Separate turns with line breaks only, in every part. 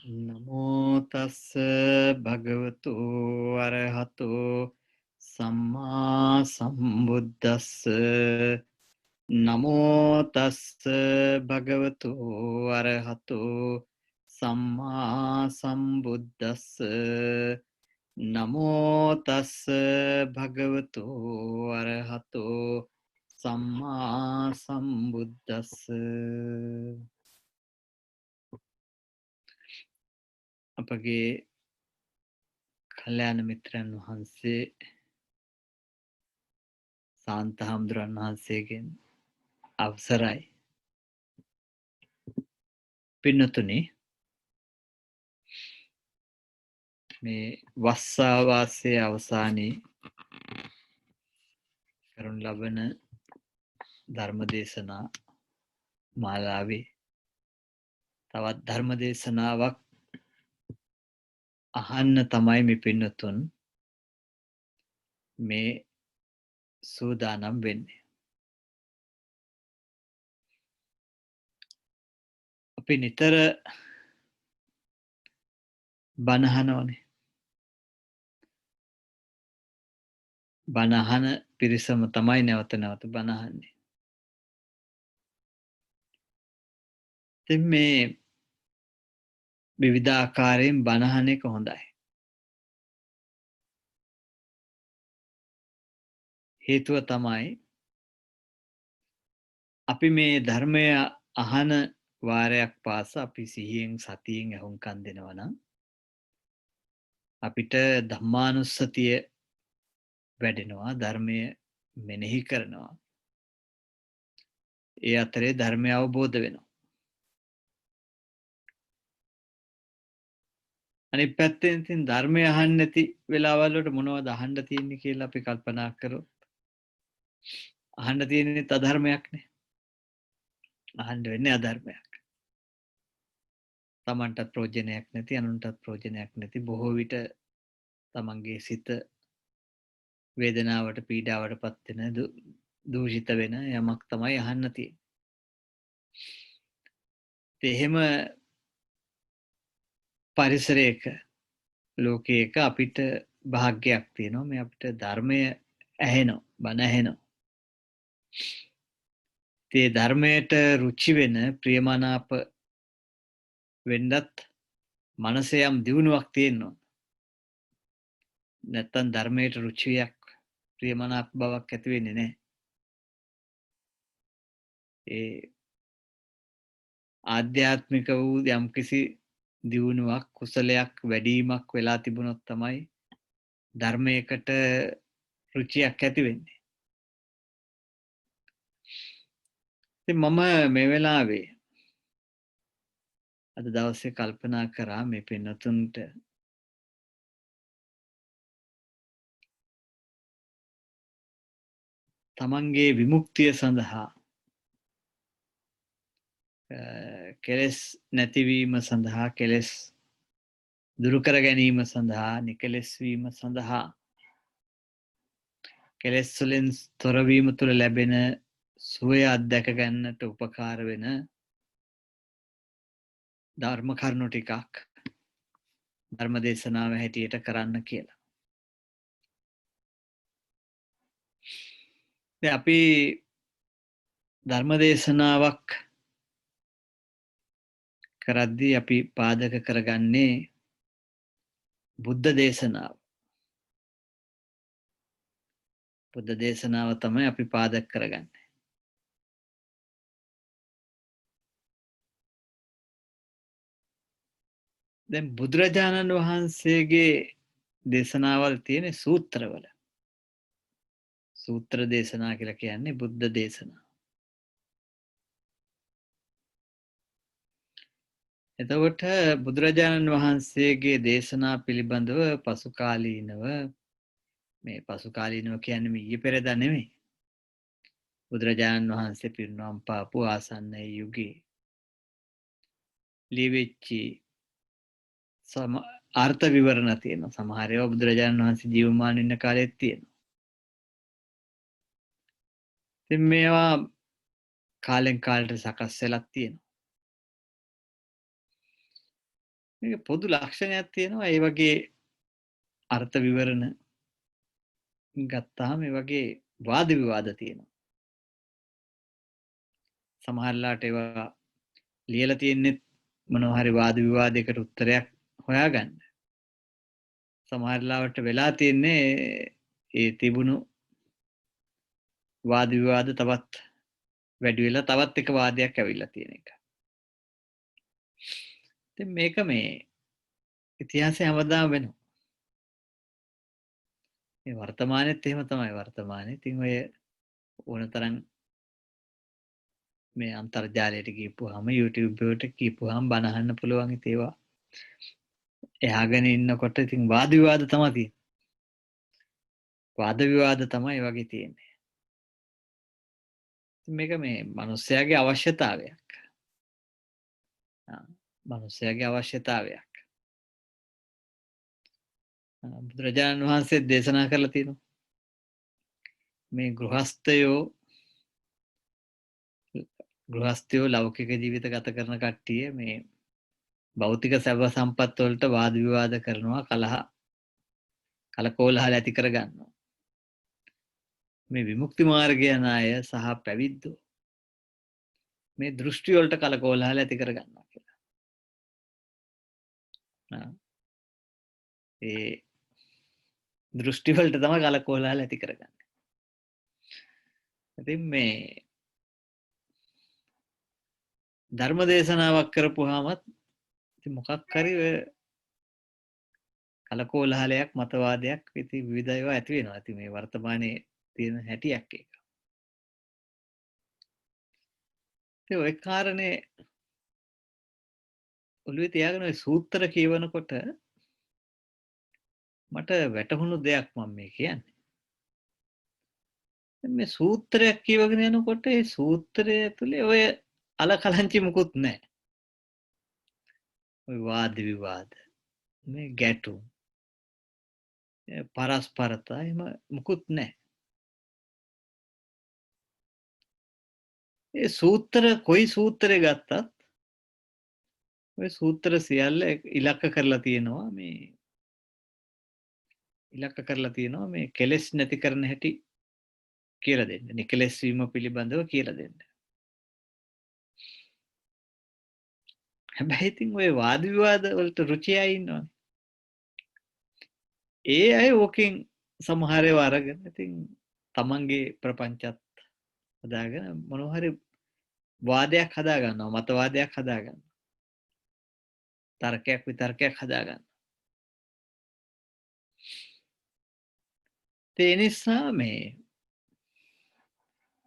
නමෝ තස්ස භගවතු අරහතෝ සම්මා සම්බුද්දස්ස නමෝ තස්ස භගවතු අරහතෝ සම්මා සම්බුද්දස්ස නමෝ තස්ස භගවතු අරහතෝ සම්මා සම්බුද්දස්ස අපගේ කල්‍යාණ මිත්‍රයන් වහන්සේ සාන්ත හාමුදුරන් වහන්සේගෙන් අවසරයි පින්නතුනි මේ වස්සාවාසයේ අවසානයේ කරනු ලබන ධර්මදේශනා මාලාවේ තවත් ධර්මදේශනාවක් අහන්න තමයි මේ පින්නතුන් මේ සූදානම් වෙන්නේ. අපි නිතර බණ අහනවනේ. බණ අහන පිරිසම තමයි නැවත නැවත බණ අහන්නේ. ඉතින් මේ විවිධාකාරයෙන් බණ අහන එක හොඳයි. හේතුව තමයි අපි මේ ධර්මය අහන වාරයක් පාසා අපි සිහියෙන් සතියෙන් ඇහුම්කන් දෙනවා නම් අපිට ධම්මානුස්සතිය වැඩෙනවා, ධර්මය මෙනෙහි කරනවා. ඒ අතරේ ධර්මය අවබෝධ වෙනවා. අනිත් පැත්තෙන් ඉතින් ධර්මය අහන්න නැති වෙලාවල් වලට මොනවද අහන්න තියෙන්නේ කියලා අපි කල්පනා කරොත් අහන්න තියෙන්නේ අධර්මයක්නේ. අහන්න වෙන්නේ අධර්මයක්. තමන්ටත් ප්‍රයෝජනයක් නැති, අනුන්ටත් ප්‍රයෝජනයක් නැති, බොහෝ විට තමන්ගේ සිත වේදනාවට පීඩාවට පත් වෙන දූෂිත වෙන යමක් තමයි අහන්න තියෙන්නේ. එහෙම පරිසරයක ලෝකයක අපිට භාග්‍යයක් තියෙනවා මේ අපිට ධර්මය ඇහෙනවා, බණ ඇහෙනවා. ඒ ධර්මයට රුචි වෙන ප්‍රියමනාප වෙන්නත් මනසේ යම් දියුණුවක් තියෙනවා. නැත්තම් ධර්මයට රුචියක් ප්‍රියමනාප බවක් ඇති වෙන්නේ නැහැ. ඒ ආධ්‍යාත්මික වූ යම්කිසි දියුණුවක් කුසලයක් වැඩිවීමක් වෙලා තිබුණොත් තමයි ධර්මයකට රුචියක් ඇති වෙන්නේ. ඉතින් මම මේ වෙලාවේ අද දවසේ කල්පනා කරා මේ පින්නතුන්ට තමන්ගේ විමුක්තිය සඳහා කෙලෙස් නැතිවීම සඳහා කෙලෙස් දුරු කර ගැනීම සඳහා නිකලෙස් වීම සඳහා කෙලෙස් වලින් තොරවීම තුළ ලැබෙන සුවය අත්දැක ගන්නට උපකාර වෙන ධර්ම කරුණු ටිකක් ධර්ම දේශනාව හැටියට කරන්න කියලා. දැන් අපි ධර්ම දේශනාවක් කරද්දී අපි පාදක කරගන්නේ බුද්ධ දේශනාව. බුද්ධ දේශනාව තමයි අපි පාදක කරගන්නේ. දැන් බුදුරජාණන් වහන්සේගේ දේශනාවල් තියෙන සූත්‍රවල. සූත්‍ර දේශනා කියලා කියන්නේ බුද්ධ දේශනා. එතකොට බුදුරජාණන් වහන්සේගේ දේශනා පිළිබඳව පසුකාලීනව මේ පසුකාලීනව කියන්නේ ඊයේ පෙරදා නෙමෙයි. බුදුරජාණන් වහන්සේ පිරිනොම් පාපු ආසන්න යුගයේ ලියවිච්චි අර්ථ විවරණ තියෙනවා. සමහර ඒවා බුදුරජාණන් වහන්සේ ජීවමාන ඉන්න කාලෙත් තියෙනවා. ඉතින් මේවා කාලෙන් කාලට සකස් වෙලා තියෙනවා. මේක පොදු ලක්ෂණයක් තියෙනවා. ඒ වගේ අර්ථ විවරණ ගත්තාම මේ වගේ වාද විවාද තියෙනවා. සමහරලාට ඒවා ලියලා තියෙන්නේ මොනවා හරි වාද විවාදයකට උත්තරයක් හොයාගන්න. සමහරලාට වෙලා තියෙන්නේ ඒ තිබුණු වාද විවාද තවත් වැඩි වෙලා තවත් එක වාදයක් ඇවිල්ලා තියෙන එක. ඉතින් මේක මේ ඉතිහාසයේ හැමදාම වෙනවා. මේ වර්තමානෙත් එහෙම තමයි වර්තමානයේ. ඉතින් ඔය ඕනතරම් මේ අන්තර්ජාලයට ගිහපුවාම YouTube එකට ගිහපුවාම බණ අහන්න පුළුවන් ඒවා. එහාගෙන ඉන්නකොට ඉතින් වාද විවාද තමයි තියෙන්නේ. වාද විවාද තමයි වගේ තියෙන්නේ. මේක මේ මිනිස්යාගේ අවශ්‍යතාවයක්. මිනිස්යාගේ අවශ්‍යතාවයක්. බුදුරජාණන් වහන්සේ දේශනා කරලා තියෙනවා. මේ ගෘහස්තයෝ ලෞකික ජීවිත ගත කරන කට්ටිය මේ භෞතික සැප සම්පත් වලට වාද විවාද කරනවා, කලකෝලහල ඇති කර ගන්නවා. මේ විමුක්ති මාර්ගය යන අය සහ පැවිද්දෝ මේ දෘෂ්ටි වලට කලකෝලහල ඇති කර ගන්නවා කියලා. ඒ දෘෂ්ටි වලට තමයි කලකෝලහල ඇති කරගන්නේ. ඉතින් මේ ධර්ම දේශනාවක් කරපුවාමත් ඉතින් මොකක් හරි කලකෝලහලයක් මතවාදයක් ඉතින් විවිධ ඒවා ඇති වෙනවා. ඉතින් මේ වර්තමානයේ තියෙන හැටියක් ඒක. ඉතින් ඔය කාරණේ ඔළුවේ තියාගෙන ඔය සූත්‍ර කියවනකොට මට වැටහුණු දෙයක් මම මේ කියන්නේ. මේ සූත්‍රයක් කියවගෙන යනකොට ඒ සූත්‍රය තුලේ ඔය අලකලංචි මුකුත් නැහැ. ඔය වාද විවාද මේ ගැටුම් පරස්පරතා එහෙම මුකුත් නැහැ. ඒ සූත්‍ර කොයි සූත්‍රය ගත්තත් ඔය සූත්‍ර සියල්ල ඉලක්ක කරලා තියෙනවා මේ කෙලෙස් නැති කරන හැටි කියලා දෙන්න. නිකලෙස් වීම පිළිබඳව කියලා දෙන්න. හැබැයි ඉතින් ඔය වාද විවාද වලට රුචි අය ඉන්නවනේ. ඒ අය ඕකෙන් සමහර ඒවා අරගෙන ඉතින් තමන්ගේ ප්‍රපංචත් හදාගෙන මොනවා හරි වාදයක් හදා ගන්නවා, මතවාදයක් හදා ගන්නවා. තර්කයක් විතර්කයක් හදා ගන්නවා. ඒ නිසා මේ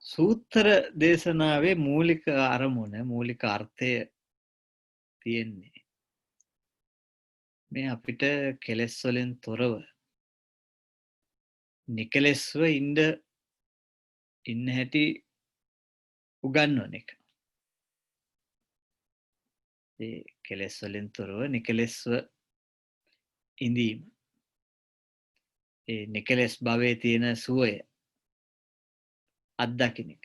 සූත්‍ර දේශනාවේ මූලික අරමුණ, මූලික අර්ථය තියෙන්නේ මේ අපිට කෙලෙස් වලින් තොරව නිකලෙස්ව ඉන්න හැටි උගන්වන එක. ඒ කෙලෙස් වලින් තොරව නිකලෙස්ව ඉඳීම. ඒ නිකලෙස් භවයේ තියෙන සුවය අත්දකින්න එක.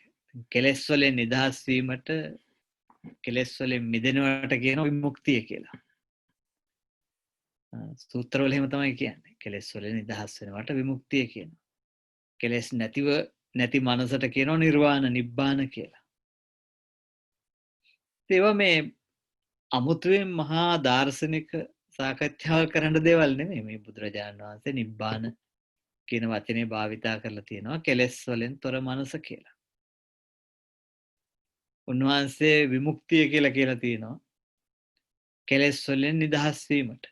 කෙලෙස් වලින් නිදහස් වීමට, කෙලෙස් වලින් මිදෙනවට කියන විමුක්තිය කියලා. සූත්‍රවල එහෙම තමයි කියන්නේ. කෙලෙස් වලින් නිදහස් වෙනවට විමුක්තිය කියනවා. කෙලෙස් නැති මනසට කියනවා නිර්වාණ නිබ්බාන කියලා. ඒවා මේ අමුතුවෙන් මහා දාර්ශනික සාකච්ඡාවක් කරන්න දේවල් නෙමෙයි. මේ බුදුරජාණන් වහන්සේ නිබ්බාන කියන වචනේ භාවිතා කරලා තියෙනවා කෙලෙස් වලින් තොර මනස කියලා. උන්වහන්සේ විමුක්තිය කියලා තියෙනවා කෙලෙස් වලින් නිදහස් වීමට.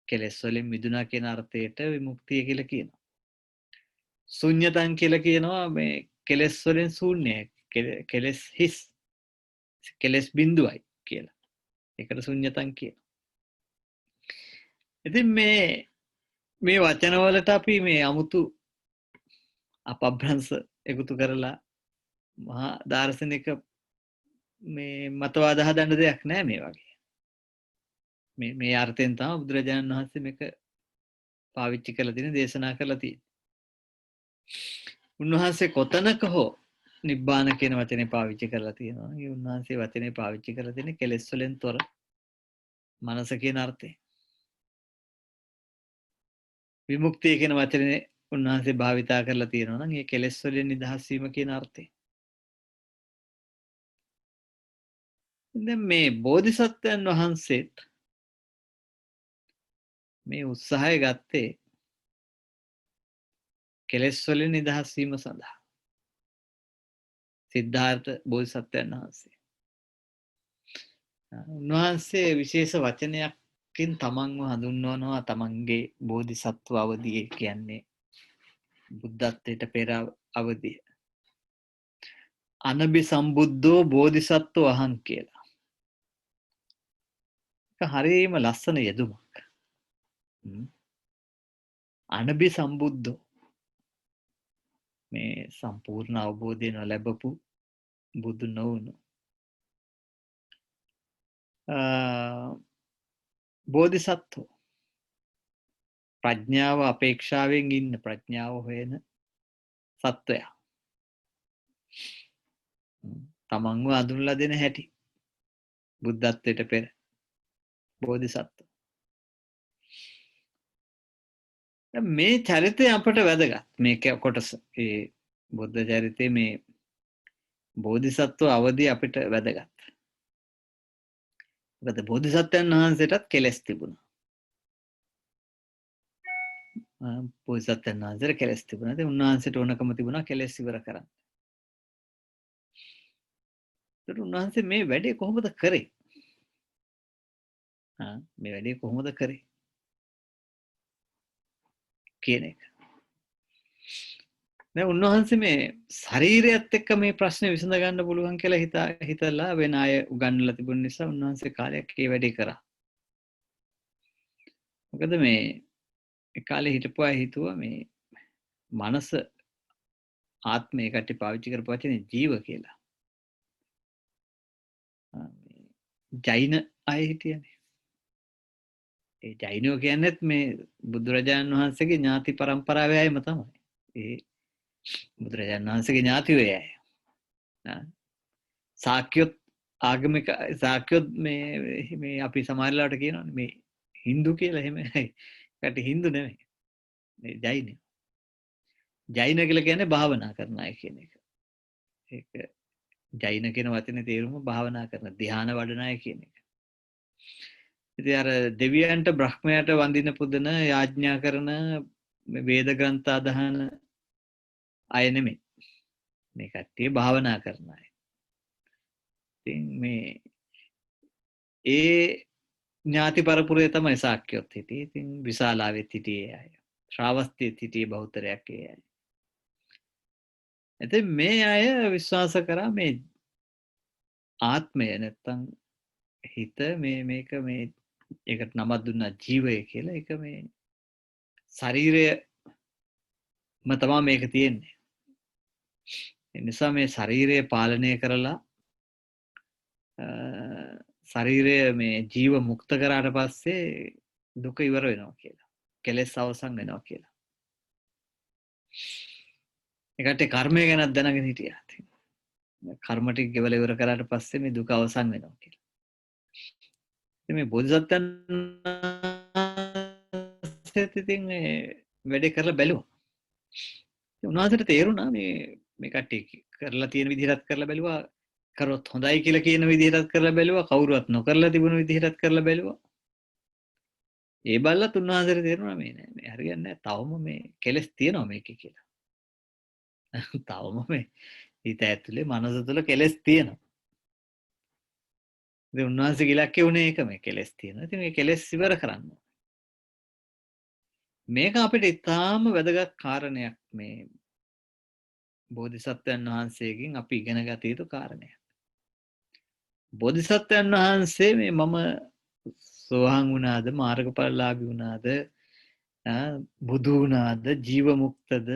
කෙලෙස් වලින් මිදුණා කියන අර්ථයට විමුක්තිය කියලා කියනවා. ශුන්‍යතං කියලා කියනවා මේ කෙලෙස් වලින් ශූන්‍යයි. කෙලෙස් හිස්. කෙලෙස් බිඳුවයි කියලා. ඒකට ශුන්‍යතං කියනවා. ඉතින් මේ වචනවලට අපි මේ අමුතු අපභ්‍රංශ එකතු කරලා මහා දාර්ශනික මේ මතවාද හදන්න දෙයක් නෑ මේ වගේ. මේ අර්ථයෙන් තමයි බුදුරජාණන් වහන්සේ මේක පාවිච්චි කරලා තියෙන, දේශනා කරලා තියෙන්නේ. උන්වහන්සේ කොතනක හෝ නිබ්බාන කියන වචනේ පාවිච්චි කරලා තියෙනවා. ඒ උන්වහන්සේ වචනේ පාවිච්චි කරලා තියෙන්නේ කෙලෙස් වලින් තොර මනස කියන අර්ථය. විමුක්තිය කියන වචනේ උන්වහන්සේ භාවිතා කරලා තියෙනවා නම් ඒ කෙලෙස් වලින් නිදහස් වීම කියන අර්ථය. දැන් මේ බෝධිසත්වයන් වහන්සේත් මේ උත්සාහය ගත්තේ කෙලෙස් වලින් නිදහස් වීම සඳහා. සිද්ධාර්ථ බෝධිසත්වයන් වහන්සේ. උන්වහන්සේ විශේෂ වචනයකින් තමන්ව හඳුන්වනවා තමන්ගේ බෝධිසත්ව අවධිය කියන්නේ බුද්ධත්වයට පෙර අවධිය. අනබි සම්බුද්ධෝ බෝධිසත්ව අහං කියලා. හරිම ලස්සන යෙදුමක්. අනබි සම්බුද්ධෝ මේ සම්පූර්ණ අවබෝධය නොලැබපු බුදු නොවුණු බෝධිසත්වෝ ප්‍රඥාව අපේක්ෂාවෙන් ඉන්න ප්‍රඥාව හොයන සත්වයා තමන්ව අඳුන්ලා දෙන හැටි බුද්ධත්වයට පෙර බෝධිසත්ව මේ චරිතය අපට වැදගත් මේක කොටස ඒ බුද්ධ චරිතයේ මේ බෝධිසත්ව අවධිය අපිට වැදගත්. මොකද බෝධිසත්වයන් වහන්සේටත් කෙලෙස් තිබුණා. බෝධිසත්වයන් වහන්සේට කෙලෙස් තිබුණා. ඒ උන්වහන්සේට ඕනකම තිබුණා කෙලෙස් ඉවර කරන්න. ඒත් උන්වහන්සේ මේ වැඩේ කොහොමද කරේ? මේ වැඩේ කොහොමද කරේ කියන එක. දැන් උන්වහන්සේ මේ ශරීරයත් එක්ක මේ ප්‍රශ්නේ විසඳ ගන්න පුළුවන් කියලා හිතලා වෙන අය උගන්වලා තිබුණ නිසා උන්වහන්සේ කාලයක් ඒ වැඩේ කරා. මොකද මේ ඒ කාලේ හිටපු අය හිතුවා මේ මනස ආත්මය කටි පාවිච්චි කරපු වචනේ ජීව කියලා. ජෛන අය හිටියනේ. ඒ ජෛනෝ කියන්නේත් මේ බුදුරජාණන් වහන්සේගේ ඥාති පරම්පරාවේ අයම තමයි. ඒ බුදුරජාණන් වහන්සේගේ ඥාතිවෝ අය. සාක්‍යොත් ආගමික සාක්‍යොත් මේ අපි සමහරලාට කියනවානේ මේ හින්දු කියලා එහෙම කට හින්දු නෙමෙයි. මේ ජෛන. ජෛන කියලා කියන්නේ භාවනා කරන අය කියන එක. ඒක ජෛන කියන වචනේ තේරුම භාවනා කරන ධ්‍යාන වඩන අය කියන එක. ඉතින් අර දෙවියන්ට බ්‍රහ්මයාට වඳින පුදන යාඥා කරන වේද ග්‍රන්ථ අදහන අය නෙමෙයි. මේ කට්ටිය භාවනා කරන අය. ඉතින් මේ ඒ ඥාති පරපුරේ තමයි සාක්‍යොත් හිටියේ. ඉතින් විශාලාවෙත් හිටියේ අය. ශ්‍රාවස්තියෙත් හිටියේ බහුතරයක් ඒ අය. ඉතින් මේ අය විශ්වාස කරා මේ ආත්මය නැත්තම් හිත මේක මේ ඒකට නමක් දුන්නා ජීවය කියලා. ඒක මේ ශරීරයම තමයි මේක තියෙන්නේ. ඒ නිසා මේ ශරීරය පාලනය කරලා ශරීරය මේ ජීව මුක්ත කරාට පස්සේ දුක ඉවර වෙනවා කියලා. කෙලෙස් අවසන් වෙනවා කියලා. ඒකට කර්මය ගැන දැනගෙන හිටියා. කර්ම ටික ගෙවල ඉවර කරාට පස්සේ මේ දුක අවසන් වෙනවා කියලා. ඉතින් මේ බෝධිසත්වයන් ඉතින් වැඩේ කරලා බැලුවා. උන්වහන්සේට තේරුණා මේ කට්ටිය කරලා තියෙන විදිහටත් කරලා බැලුවා. කරොත් හොඳයි කියලා කියන විදිහටත් කරලා බැලුවා. කවුරුවත් නොකරලා තිබුණු විදිහටත් කරලා බැලුවා. ඒ බල්ලත් උන්වහන්සේට තේරුණා මේ හරියන්නේ නැහැ. තවම මේ කෙලස් තියෙනවා මේකේ කියලා. තවම මේ හිත ඇතුලේ මනස තුල කෙලස් තියෙනවා. ඉතින් උන්වහන්සේගේ ඉලක්කය උනේ ඒක මේ කෙලස් තියෙනවා. ඉතින් මේ කෙලස් ඉවර කරන්න. මේක අපිට ඉතාම වැදගත් කාරණයක් මේ බෝධිසත්වයන් වහන්සේගෙන් අපි ඉගෙන ගත යුතු කාරණයක්. බෝධිසත්වයන් වහන්සේ මේ මම සෝහන් වුණාද මාර්ගඵලලාභී වුණාද බුදු වුණාද ජීව මුක්තද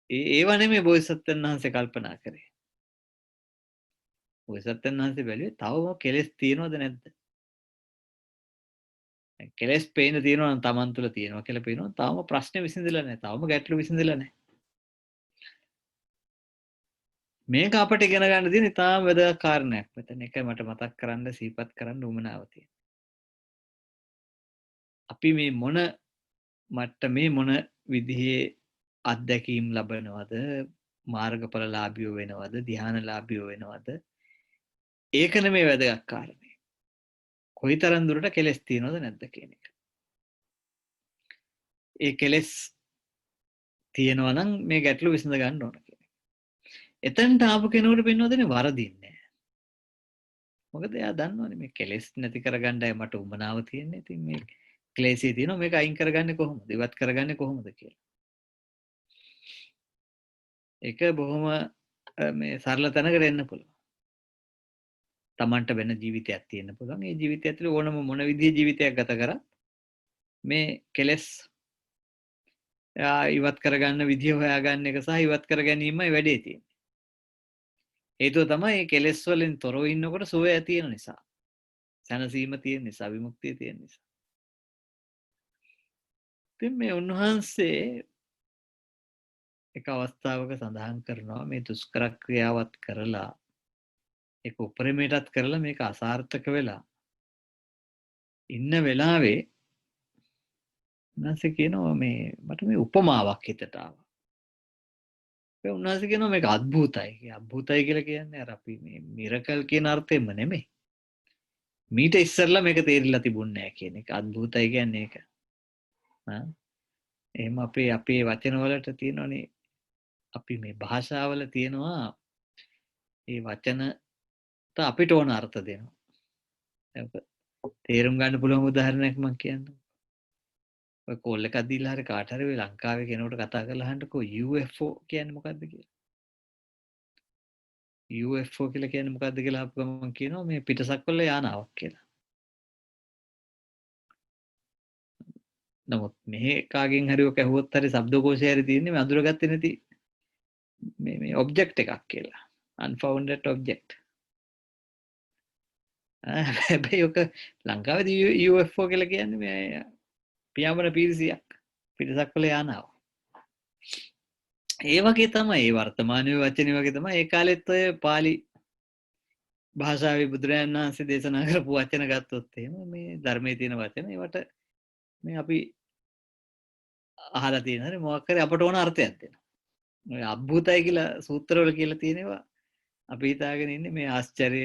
ඒව නෙමෙයි බෝධිසත්වයන් වහන්සේ කල්පනා කරේ. බෝධිසත්වයන් වහන්සේ බැලුවේ තවම කෙලෙස් තියෙනවද නැද්ද? කෙලෙස් පේන තියෙනවා නම් Taman තුල තියෙනවා කියලා පේනවා. තාම ප්‍රශ්නේ විසඳිලා නැහැ. තාම ගැටලු විසඳිලා නැහැ. මේක අපට ඉගෙන ගන්න තියෙන ඉතාම වැදගත් කාරණයක්. මෙතන එක මට මතක් කරන්න සිහිපත් කරන්න උවමනාව තියෙනවා. අපි මේ මොන මට්ටමේ මොන විදිහේ අත්දැකීම් ලබනවද මාර්ගඵලලාභියෝ වෙනවද ධ්‍යානලාභියෝ වෙනවද ඒකන මේ වැදගත් කාරණේ කොයිතරම් දුරට කෙලස් තියෙනවද නැද්ද කියන එක ඒ කෙලස් තියෙනවා නම් මේ ගැටලු විසඳ ගන්න ඕන කියන එක. එතනට ආපු කෙනෙකුට පින්නවදනේ වරදින්නේ නැහැ. මොකද එයා දන්නවනේ මේ කෙලස් නැති කරගන්නයි මට උමනාව තියෙන්නේ. ඉතින් මේ ක්ලේශය තියෙනවා මේක අයින් කරගන්නේ කොහොමද? ඉවත් කරගන්නේ කොහොමද කියලා. ඒක බොහොම මේ සරල තැනකට එන්න පුළුවන්. තමන්ට වෙන ජීවිතයක් තියෙන්න පුළුවන්. ඒ ජීවිතය ඇතුලේ ඕනම මොන විදිහේ ජීවිතයක් ගත කරත් මේ කෙලස් ඉවත් කරගන්න විදිහ හොයාගන්න එක සහ ඉවත් කර ගැනීමයි වැඩේ තියෙන්නේ. හේතුව තමයි මේ කෙලස් වලින් තොරව ඉන්නකොට සුවය තියෙන නිසා. සැනසීම තියෙන නිසා, විමුක්තිය තියෙන නිසා. ඉතින් මේ උන්වහන්සේ එක අවස්ථාවක සඳහන් කරනවා මේ දුෂ්කර ක්‍රියාවත් කරලා ඒක උපරිමයටත් කරලා මේක අසාර්ථක වෙලා ඉන්න වෙලාවේ උන්වහන්සේ කියනවා මේ මට මේ උපමාවක් හිතට ආවා. ඒ උන්වහන්සේ කියනවා මේක අద్භූතයි. අద్භූතයි කියලා කියන්නේ අර අපි මේ මිරකල් කියන අර්ථයෙන්ම නෙමෙයි. මීට ඉස්සරලා මේක තේරිලා තිබුණේ නැහැ කියන එක. අద్භූතයි කියන්නේ ඒක. එහෙම අපේ වචන වලට තියෙනවනේ අපි මේ භාෂාවල තියෙනවා ඒ වචනට අපිට ඕන අර්ථ දෙනවා. තේරුම් ගන්න පුළුවන් උදාහරණයක් මම කියන්නම්. ඔය කෝල් එකක් දීලා හරි කාට හරි ඔය ලංකාවේ කෙනෙකුට කතා කරලා අහන්නකෝ UFO කියන්නේ මොකද්ද කියලා. UFO කියලා කියන්නේ මොකද්ද කියලා අහපු ගමන් කියනවා මේ පිටසක්වල යානාවක් කියලා. නමුත් මෙහෙ කාගෙන් හරි ඔක ඇහුවොත් හරි ශබ්දකෝෂය හරි තියෙන්නේ මේ අඳුරගත්තේ නැති මේ ඔබ්ජෙක්ට් එකක් කියලා. unfounded object. හැබැයි ඔක ලංකාවේදී UFO කියලා කියන්නේ මේ පියාඹන පීරිසියක් පිටසක්වල යානාව. ඒ වගේ තමයි ඒ වර්තමානයේ වචනේ වගේ තමයි ඒ කාලෙත් ඔය පාලි භාෂාවේ බුදුරජාණන් වහන්සේ දේශනා කරපු වචන ගත්තොත් එහෙම මේ ධර්මයේ තියෙන වචන ඒවට මේ අපි අහලා තියෙන හරි මොකක් හරි අපට ඕන අර්ථයක් දෙනවා. ඔය අද්භූතයි කියලා සූත්‍රවල කියලා තියෙනවා අපි හිතාගෙන ඉන්නේ මේ ආශ්චර්ය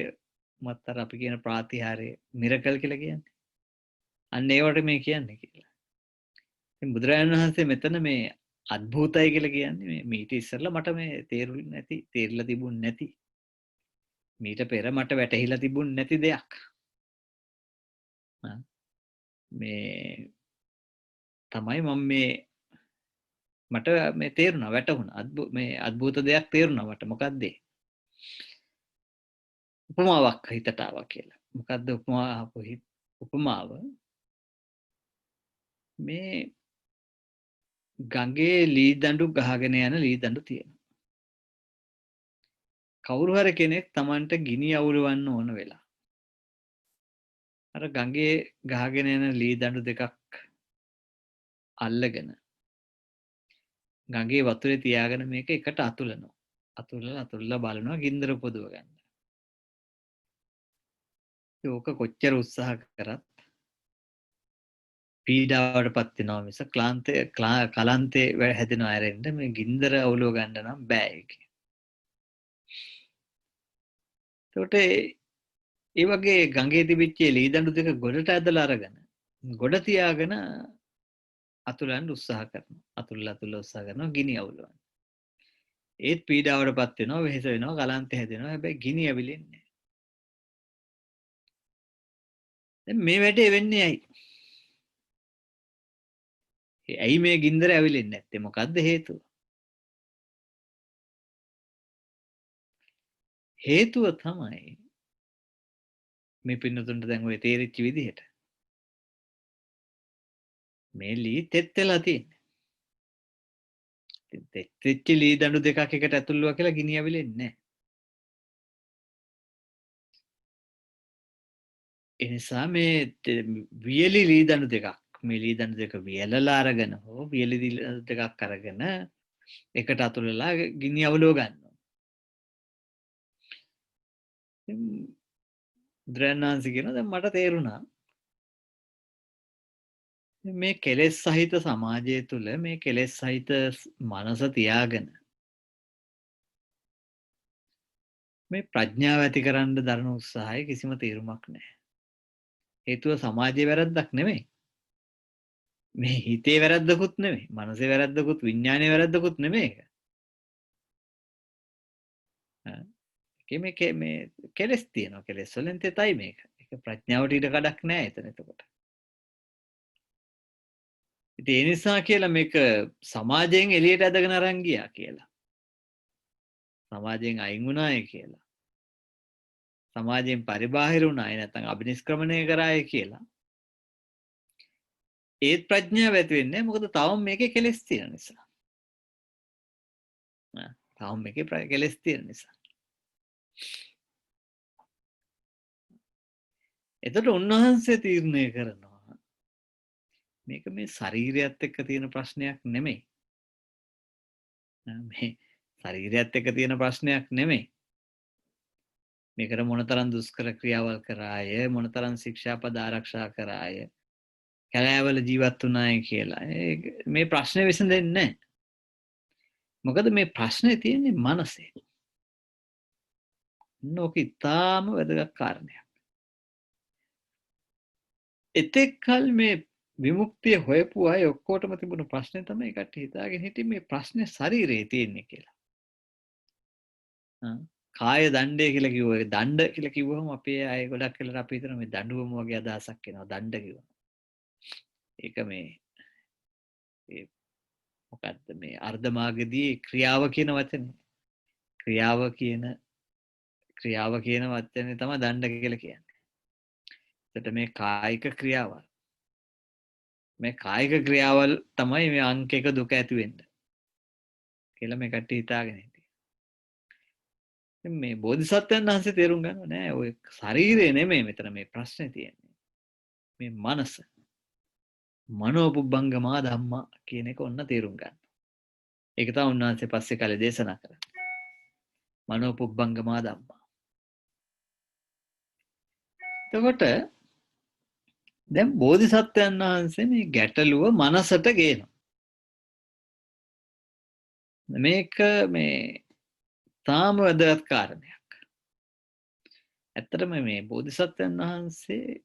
මත්තර අපි කියන ප්‍රාතිහාර්ය මිරකල් කියලා කියන්නේ. අන්න ඒවට මේ කියන්නේ කියලා. ඉතින් බුදුරජාණන් වහන්සේ මෙතන මේ අද්භූතයි කියලා කියන්නේ මේ මීට ඉස්සරලා මට මේ තේරුන්නේ නැති තේරිලා තිබුණ නැති මීට පෙර මට වැටහිලා තිබුණ නැති දෙයක්. මේ තමයි මම මේ මට මේ තේරුණා වැටහුණා මේ අద్භූත දෙයක් තේරුණා මට මොකක්ද උපමාවක් හිතට ආවා කියලා. මොකද්ද උපමාව? මේ ගඟේ ලී දඬු ගහගෙන යන ලී දඬු තියෙනවා. කවුරු හරි කෙනෙක් Tamanට ගිනි අවුලවන්න ඕන වෙලා. අර ගඟේ ගහගෙන යන ලී දඬු දෙකක් අල්ලගෙන ගඟේ වතුරේ තියාගෙන මේක එකට අතුලනවා. අතුල්ලා බලනවා ගින්දර උපදව ගන්න. ඕක කොච්චර උත්සාහ කරත් පීඩාවටපත් වෙනවා මිස කලන්තේ හැදෙනවා ඇරෙන්න මේ ගින්දර අවුලව ගන්න නම් බෑ ඒක. ඒකට ඒ වගේ ගඟේ තිබිච්ච ලී දඬු දෙක ගොඩට ඇදලා අරගෙන ගොඩ තියාගෙන අතුලන්න උත්සාහ කරනවා. අතුල්ලා උත්සාහ කරනවා ගිනි අවුලවන්න. ඒත් පීඩාවටපත් වෙනවා වෙහෙස වෙනවා කලන්තේ හැදෙනවා හැබැයි ගිනි ඇවිලෙන්නේ නැහැ. දැන් මේ වැඩේ වෙන්නේ ඇයි? ඇයි මේ ගින්දර ඇවිලෙන්නේ නැත්තේ? මොකද්ද හේතුව? හේතුව තමයි මේ පින්නතුන්ට දැන් ඔය තේරිච්ච විදිහට මේ ලී තෙත් වෙලා තියෙන්නේ. තෙත් වෙච්ච ලී දඬු දෙකක් එකට ඇතුළුවා කියලා ගිනි ඇවිලෙන්නේ නැහැ. ඒ නිසා මේ වියලි ලී දඬු දෙකක් මේ ලී දඬු දෙක වියලලා අරගෙන හෝ වියලි දෙකක් අරගෙන එකට අතුලලා ගිනි අවුලව ගන්නවා. බුදුරජාණන් වහන්සේ කියනවා දැන් මට තේරුණා මේ කෙලෙස් සහිත සමාජය තුළ මේ කෙලෙස් සහිත මනස තියාගෙන මේ ප්‍රඥාව ඇති කරන්න දරන උත්සාහය කිසිම තීරුමක් නැහැ. හේතුව සමාජයේ වැරද්දක් නෙමෙයි. මේ හිතේ වැරද්දකුත් නෙමෙයි. මනසේ වැරද්දකුත් විඥානයේ වැරද්දකුත් නෙමෙයි ඒක. මේ කෙලෙස් තියෙනවා. කෙලෙස් වලින් තෙතයි මේක. ඒක ප්‍රඥාවට ඉඩ කඩක් නැහැ එතන එතකොට. ඉතින් ඒ නිසා කියලා මේක සමාජයෙන් එළියට ඇදගෙන අරන් ගියා කියලා. සමාජයෙන් අයින් වුණාය කියලා. සමාජයෙන් පරිබාහිර වුණාය නැත්නම් අබිනිෂ්ක්‍රමණය කරාය කියලා. ඒත් ප්‍රඥාව ඇති වෙන්නේ මොකද තවම මේකේ කෙලෙස් තියෙන නිසා. තවම මේකේ කෙලෙස් තියෙන නිසා. එතකොට උන්වහන්සේ තීරණය කරනවා මේක මේ ශරීරයත් එක්ක තියෙන ප්‍රශ්නයක් නෙමෙයි. මේ ශරීරයත් එක්ක තියෙන ප්‍රශ්නයක් නෙමෙයි. මේකට මොනතරම් දුෂ්කර ක්‍රියාවල් කරාය මොනතරම් ශික්ෂාපද ආරක්ෂා කරාය කැලෑවල ජීවත් වුණාය කියලා. මේ ප්‍රශ්නේ විසඳෙන්නේ නැහැ. මොකද මේ ප්‍රශ්නේ තියෙන්නේ මනසේ. නෝක ඉතාම වැදගත් කාරණයක්. එතෙක් කල මේ විමුක්තිය හොයපු අය ඔක්කොටම තිබුණු ප්‍රශ්නේ තමයි කට්ටිය හිතාගෙන හිටියේ මේ ප්‍රශ්නේ ශරීරයේ තියෙන්නේ කියලා. කාය දණ්ඩය කියලා කිව්වා. දණ්ඩ කියලා කිව්වම අපේ අය ගොඩක් වෙලාවට අපි හිතන මේ දඬුවම වගේ අදහසක් එනවා දණ්ඩ කිව්වම. ඒක මේ මොකද්ද මේ අර්ධමාර්ගදී ක්‍රියාව කියන වචනේ. ක්‍රියාව කියන වචනේ තමයි දණ්ඩ කියලා කියන්නේ. එතකොට මේ කායික ක්‍රියාවල්. මේ කායික ක්‍රියාවල් තමයි මේ අංක එක දුක ඇති වෙන්නේ. කියලා මේ කට්ටිය හිතාගෙන හිටියේ. මේ බෝධිසත්වයන් වහන්සේ තේරුම් ගන්නව නෑ ඔය ශරීරය නෙමෙයි මෙතන මේ ප්‍රශ්නේ තියෙන්නේ. මේ මනස. මනෝපුබ්බංගමා ධම්මා කියන එක ඔන්න තේරුම් ගන්න. ඒක තමයි උන්වහන්සේ පස්සේ කාලේ දේශනා කරන්නේ. මනෝපුබ්බංගමා ධම්මා. එතකොට දැන් බෝධිසත්වයන් වහන්සේ මේ ගැටලුව මනසට ගේනවා. මේක මේ තාම වැදගත් කාරණයක්. ඇත්තටම මේ බෝධිසත්වයන් වහන්සේ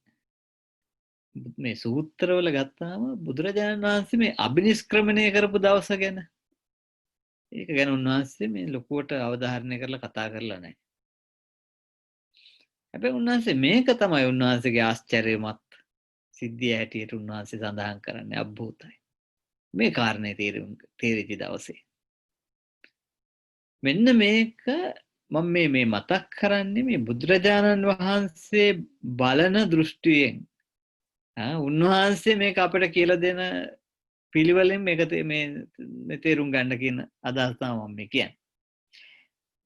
මේ සූත්‍රවල ගත්තාම බුදුරජාණන් වහන්සේ මේ අබිනිෂ්ක්‍රමණය කරපු දවස ගැන ඒක ගැන උන්වහන්සේ මේ ලොකුවට අවධාරණය කරලා කතා කරලා නැහැ. හැබැයි උන්වහන්සේ මේක තමයි උන්වහන්සේගේ ආශ්චර්යමත් සිද්ධිය හැටියට උන්වහන්සේ සඳහන් කරන්නේ අද්භූතයි. මේ කාරණේ තේරිච්ච දවසේ. මෙන්න මේක මම මේ මතක් කරන්නේ මේ බුදුරජාණන් වහන්සේ බලන දෘෂ්ටියෙන් උන්වහන්සේ මේක අපිට කියලා දෙන පිළිවෙලින් මේක මේ තේරුම් ගන්න කියන අදහස තමයි මම කියන්නේ.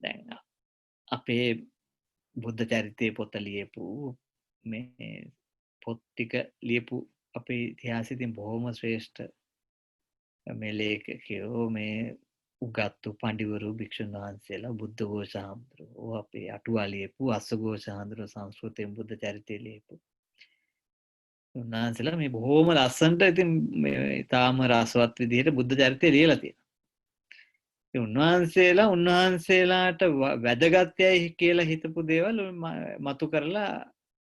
දැන් අපේ බුද්ධ චරිතයේ පොත ලියපු මේ පොත් ටික ලියපු අපේ ඉතිහාසයේ තියෙන බොහොම ශ්‍රේෂ්ඨ මේ ලේඛකයෝ මේ උගත්තු පඬිවරු භික්ෂුන් වහන්සේලා බුද්ධ ഘോഷ හාමුදුරුවෝ අපේ අටුවා ලියපු අස්සඝෝෂ හාමුදුරුවෝ සංස්කෘතයෙන් බුද්ධ චරිතය ලියපු උන්වහන්සේලා මේ බොහොම ලස්සනට ඉතින් මේ තාම රසවත් විදිහට බුද්ධ චරිතය ලියලා තියෙනවා. ඒ උන්වහන්සේලාට වැදගත්යයි කියලා හිතපු දේවල් මතු කරලා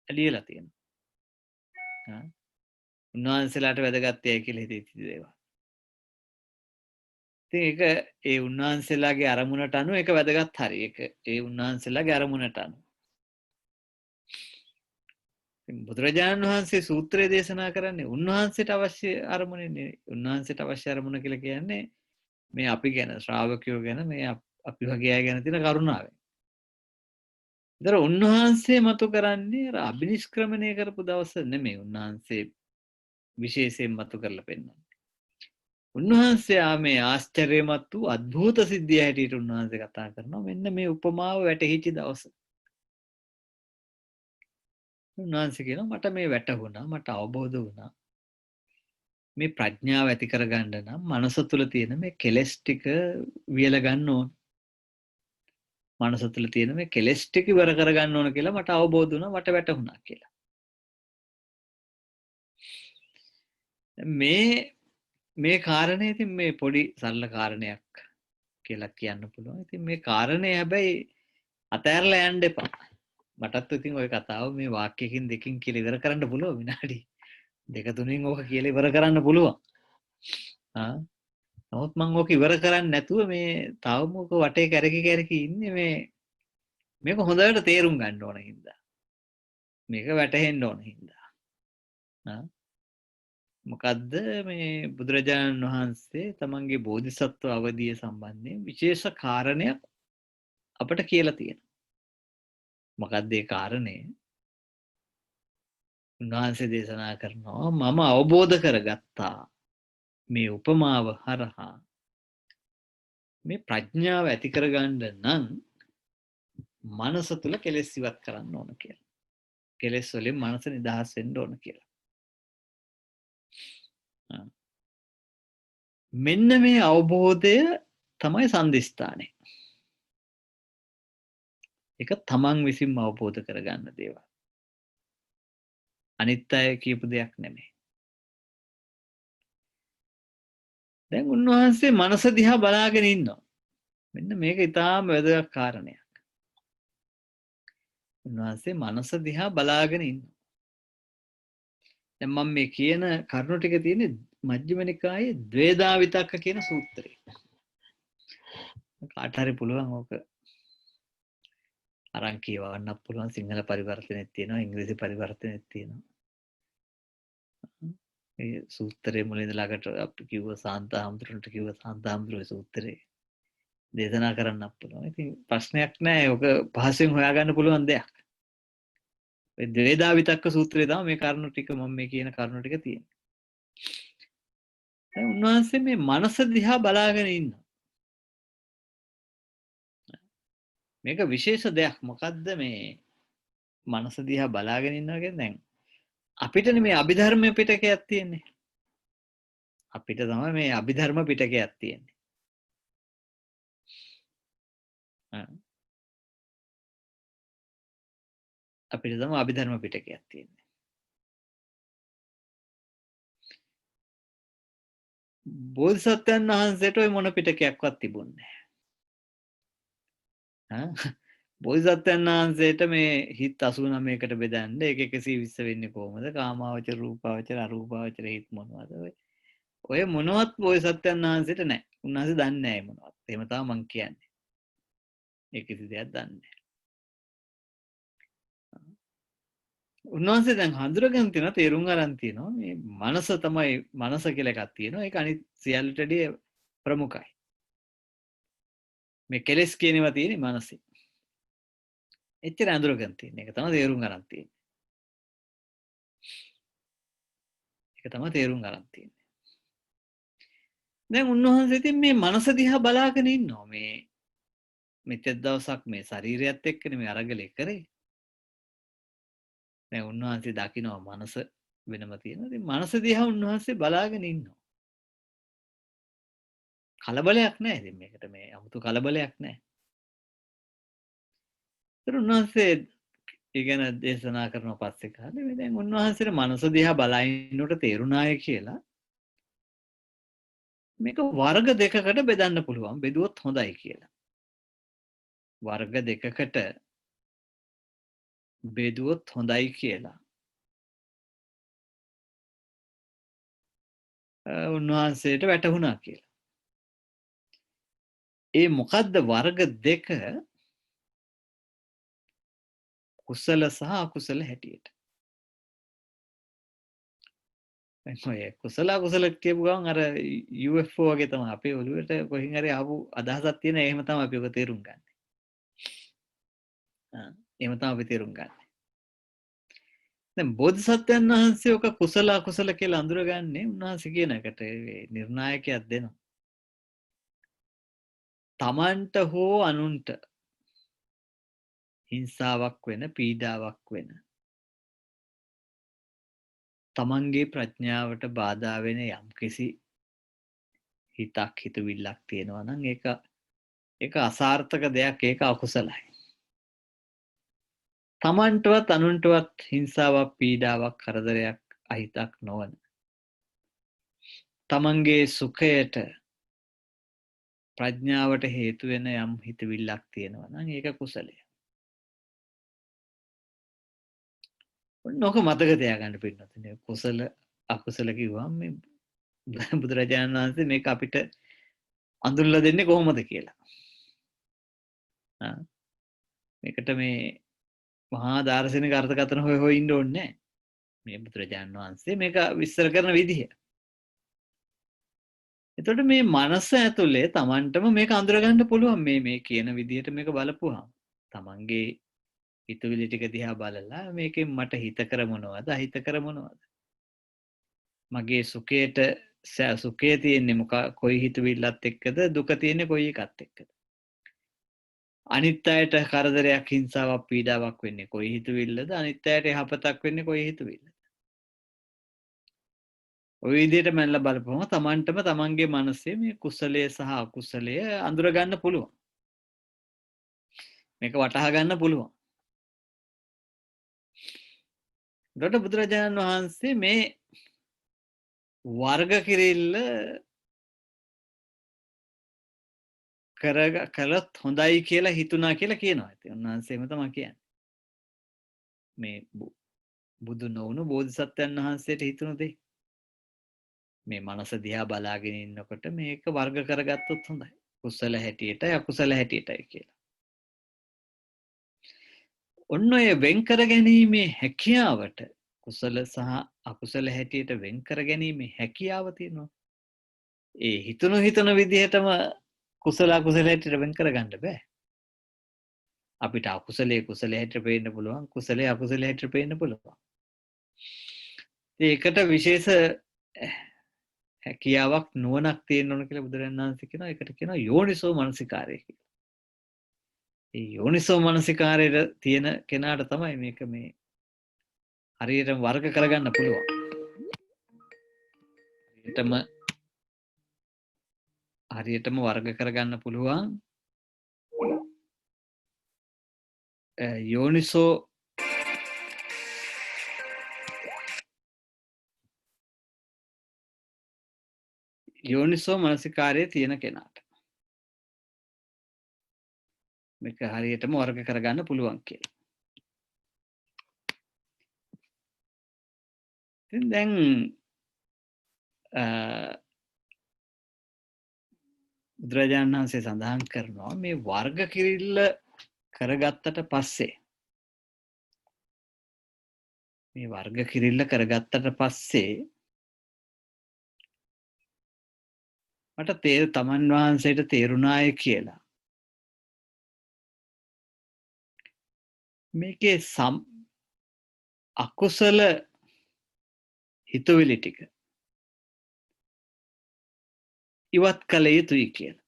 ලියලා තියෙනවා. උන්වහන්සේලාට වැදගත්යයි කියලා හිතීච්ච දේවල්. ඉතින් ඒක ඒ උන්වහන්සේලාගේ අරමුණට අනුව ඒක වැදගත් හරි. ඒක ඒ උන්වහන්සේලාගේ අරමුණට අනුව. බුදුරජාණන් වහන්සේ සූත්‍රය දේශනා කරන්නේ උන්වහන්සේට අවශ්‍ය අරමුණේ නෙවෙයි. උන්වහන්සේට අවශ්‍ය අරමුණ කියලා කියන්නේ මේ අපි ගැන ශ්‍රාවකයෝ ගැන මේ අපි වගේ අය ගැන තියෙන කරුණාවෙන්. ඒතර උන්වහන්සේ මතු කරන්නේ අර අබිනිෂ්ක්‍රමණය කරපු දවස නෙමෙයි උන්වහන්සේ විශේෂයෙන් මතු කරලා පෙන්නන්නේ. උන්වහන්සේ මේ ආශ්චර්යමත් වූ අద్භූත සිද්ධිය හැටියට උන්වහන්සේ කතා කරනවා මෙන්න මේ උපමාව වැටහිච්ච දවස. උන්වහන්සේ කියනවා මට මේ වැටහුණා මට අවබෝධ වුණා මේ ප්‍රඥාව ඇති කරගන්න නම් මනස තුල තියෙන මේ කෙලෙස් ටික වියල ගන්න ඕන. මනස තුල තියෙන මේ කෙලෙස් ටික ඉවර කරගන්න ඕන කියලා මට අවබෝධ වුණා මට වැටහුණා කියලා. මේ කාරණය ඉතින් මේ පොඩි සරල කාරණයක් කියලා කියන්න පුළුවන්. ඉතින් මේ කාරණේ හැබැයි අතෑරලා යන්න එපා. මටත් ඉතින් ওই කතාව මේ වාක්‍යයකින් දෙකකින් කියලා ඉවර කරන්න පුළුවන් විනාඩි දෙක තුنين ඕක කියලා ඉවර කරන්න පුළුවන්. නමුත් මම ඕක ඉවර කරන්නේ නැතුව මේ තවම ඕක වටේ කැරකි ඉන්නේ මේක හොඳට තේරුම් ගන්න ඕන හින්දා. මේක වැටහෙන්න ඕන හින්දා. මොකද්ද මේ බුදුරජාණන් වහන්සේ තමන්ගේ බෝධිසත්ව අවධිය සම්බන්ධයෙන් විශේෂ කාරණයක් අපට කියලා තියෙනවා. මොකද්ද ඒ කාරණය? උන්වහන්සේ දේශනා කරනවා මම අවබෝධ කරගත්තා මේ උපමාව හරහා මේ ප්‍රඥාව ඇති කරගන්න නම් මනස තුල කෙලෙස් ඉවත් කරන්න ඕන කියලා. කෙලෙස් වලින් මනස නිදහස් වෙන්න ඕන කියලා. මෙන්න මේ අවබෝධය තමයි සම්දිස්ථානය. ඒක තමන් විසින්ම අවබෝධ කරගන්න දේවල්. අනිත් අය කියපු දෙයක් නෙමෙයි. දැන් උන්වහන්සේ මනස දිහා බලාගෙන ඉන්නවා. මෙන්න මේක ඊටාම වැදගත් කාරණයක්. උන්වහන්සේ මනස දිහා බලාගෙන ඉන්නවා. දැන් මම මේ කියන කරුණු ටික තියෙන්නේ මජ්ක්‍ධිම නිකායේ ද්වේදා විතක්ක කියන සූත්‍රේ. කාට හරි පුළුවන් ඕක අරන් කියවන්න පුළුවන්. සිංහල පරිවර්තනෙත් තියෙනවා, ඉංග්‍රීසි පරිවර්තනෙත් තියෙනවා. ඒ සූත්‍රයේ මුලින්ද ළඟට අපි කිව්ව සාන්තහාමුදුරන්ට කිව්ව සාන්තහාමුදුරේ සූත්‍රේ දේශනා කරන්නත් පුළුවන්. ඉතින් ප්‍රශ්නයක් නැහැ. ඔක පහසුවෙන් හොයාගන්න පුළුවන් දෙයක්. ඒ ද්වේදා විතක්ක සූත්‍රයේ තමයි මේ කරුණු ටික මම මේ කියන කරුණු ටික තියෙන්නේ. දැන් උන්වහන්සේ මේ මනස දිහා බලාගෙන ඉන්නවා. මේක විශේෂ දෙයක්. මොකද්ද මේ මනස දිහා බලාගෙන ඉන්නවා කියන්නේ? දැන් අපිටනේ මේ අභිධර්ම පිටකයක් තියෙන්නේ. අපිට තමයි මේ අභිධර්ම පිටකයක් තියෙන්නේ. අපිට තමයි අභිධර්ම පිටකයක් තියෙන්නේ. බෝධිසත්වයන් වහන්සේට ওই මොන පිටකයක්වත් තිබුණේ නැහැ. බෝධිසත්වයන් වහන්සේට මේ හිත් 89කට බෙදන්න එක 120 වෙන්නේ කොහොමද? කාමාවචර, රූපාවචර, අරූපාවචර හිත් මොනවද? ඔය මොනවත් බෝධිසත්වයන් වහන්සේට නැහැ. උන්වහන්සේ දන්නේ නැහැ මොනවත්. එහෙම තමයි මං කියන්නේ. ඒ කිසි දෙයක් දන්නේ නැහැ. උන්වහන්සේ දැන් හඳුරගෙන තියෙනවා, තේරුම් අරන් තියෙනවා මේ මනස තමයි මනස කියලා එකක් තියෙනවා. ඒක අනිත් සියල්ලටදී ප්‍රමුඛයි. මේ කෙලෙස් කියනවා තියෙන්නේ මනසේ. එච්චර හඳුරගෙන තියෙන එක තමයි තේරුම් අරන් තියෙන්නේ. ඒක තමයි තේරුම් අරන් තියෙන්නේ. දැන් උන්වහන්සේ ඉතින් මේ මනස දිහා බලාගෙන ඉන්නවා. මේ මෙතෙක් දවසක් මේ ශරීරයත් එක්කනේ මේ අරගලේ කරේ. දැන් උන්වහන්සේ දකිනවා මනස වෙනම තියෙනවා. ඉතින් මනස දිහා උන්වහන්සේ බලාගෙන ඉන්නවා. කලබලයක් නැහැ. ඉතින් මේකට මේ 아무තු කලබලයක් නැහැ. ඒතර උන්වහන්සේ ඉගෙන දේශනා කරන පස්සේ කාලේ මේ දැන් උන්වහන්සේට මනස දිහා බලනකොට තේරුණාය කියලා මේක වර්ග දෙකකට බෙදන්න පුළුවන්. බෙදුවොත් හොඳයි කියලා. වර්ග දෙකකට බෙදුවොත් හොඳයි කියලා උන්වහන්සේට වැටහුණා කියලා. ඒ මොකද්ද වර්ග දෙක? කුසල සහ අකුසල හැටියට. ඔය කුසල අකුසල කියපු ගමන් අර UFO වගේ තමයි අපේ ඔළුවට කොහෙන් හරි ආපු අදහසක් තියෙන. එහෙම තමයි අපි ඔක තේරුම් ගන්න. එහෙම තමයි අපි තේරුම් ගන්න. දැන් බෝධිසත්වයන් වහන්සේ ඔක කුසල අකුසල කියලා අඳුරගන්නේ උන්වහන්සේ කියන එකට නිර්ණායකයක් දෙනවා. තමන්ට හෝ අනුන්ට හිංසාවක් වෙන, පීඩාවක් වෙන, තමන්ගේ ප්‍රඥාවට බාධා වෙන යම්කිසි හිතක් හිතවිල්ලක් තියෙනවා නම් ඒක අසාර්ථක දෙයක්. ඒක අකුසලයි. තමන්ටවත් අනුන්ටවත් හිංසාවක්, පීඩාවක්, කරදරයක් අහිතක් නොවන තමන්ගේ සුඛයට ප්‍රඥාවට හේතු වෙන යම් හිතවිල්ලක් තියෙනවා නම් ඒක කුසලය. ඔන්නෝක මතක තියාගන්න පින්නතුනේ. කුසල අකුසල කිව්වම මේ බුදුරජාණන් වහන්සේ මේක අපිට අඳුල්ලා දෙන්නේ කොහොමද කියලා. මේකට මේ මහා දාර්ශනික අර්ථකථන හොය ඉන්න ඕනේ නැහැ. මේ බුදුරජාණන් වහන්සේ මේක විස්තර කරන විදිහ. එතකොට මේ මනස ඇතුලේ Tamanටම මේක අඳුරගන්න පුළුවන් මේ කියන විදිහට මේක බලපුවාම. Tamanගේ හිතවිලි ටික දිහා බලලා මේකෙන් මට හිතකර මොනවද අහිතකර මොනවද? මගේ සුඛයට සුඛය තියෙන්නේ කොයි හිතවිල්ලත් එක්කද දුක තියෙන්නේ කොයි එකත් එක්කද? අනිත් අයට කරදරයක් හිංසාවක් පීඩාවක් වෙන්නේ කොයි හිතවිල්ලද? අනිත් අයට යහපතක් වෙන්නේ කොයි හිතවිල්ලද? ඔය විදිහට මනලා බලපුවම Tamanටම Tamanගේ මනසේ මේ කුසලයේ සහ අකුසලයේ අඳුර ගන්න පුළුවන්. මේක වටහා ගන්න පුළුවන්. ඊට බුදුරජාණන් වහන්සේ මේ වර්ග කිරිල්ල කළත් හොඳයි කියලා හිතුණා කියලා කියනවා. ඉතින් උන්වහන්සේම තමයි කියන්නේ. මේ බුදු නොවුණු බෝධිසත්වයන් වහන්සේට හිතුණු දෙයි. මේ මනස දිහා බලාගෙන ඉන්නකොට මේක වර්ග කරගත්තොත් හොඳයි. කුසල හැටියටයි අකුසල හැටියටයි කියලා. ඔන්න ඔය වෙන් කර ගැනීමේ හැකියාවට කුසල සහ අකුසල හැටියට වෙන් කර ගැනීමේ හැකියාව තියෙනවා. ඒ හිතන විදිහටම කුසල අකුසල හැටියට වෙන් කරගන්න බෑ. අපිට අකුසලයේ කුසල හැටියට පේන්න පුළුවන්, කුසලයේ අකුසල හැටියට පේන්න පුළුවන්. ඒකට විශේෂ හැකියාවක් නුවණක් තියෙන්න ඕන කියලා බුදුරජාණන් වහන්සේ කියනවා. ඒකට කියනවා යෝනිසෝ මනසිකාරය කියලා. ඒ යෝනිසෝ මනසිකාරයේ තියෙන කෙනාට තමයි මේක මේ හරියටම වර්ග කරගන්න පුළුවන්. හරියටම වර්ග කරගන්න පුළුවන්. යෝනිසෝ මනසිකාරයේ තියෙන කෙනාට මේක හරියටම වර්ග කරගන්න පුළුවන් කියලා. ඉතින් දැන් බුදුරජාණන් වහන්සේ සඳහන් කරනවා මේ වර්ග කිරිල්ල කරගත්තට පස්සේ මට තමන් වහන්සේට තේරුණාය කියලා. මේකේ අකුසල හිතවිලි ටික ඉවත් කළ යුතුයි කියලා.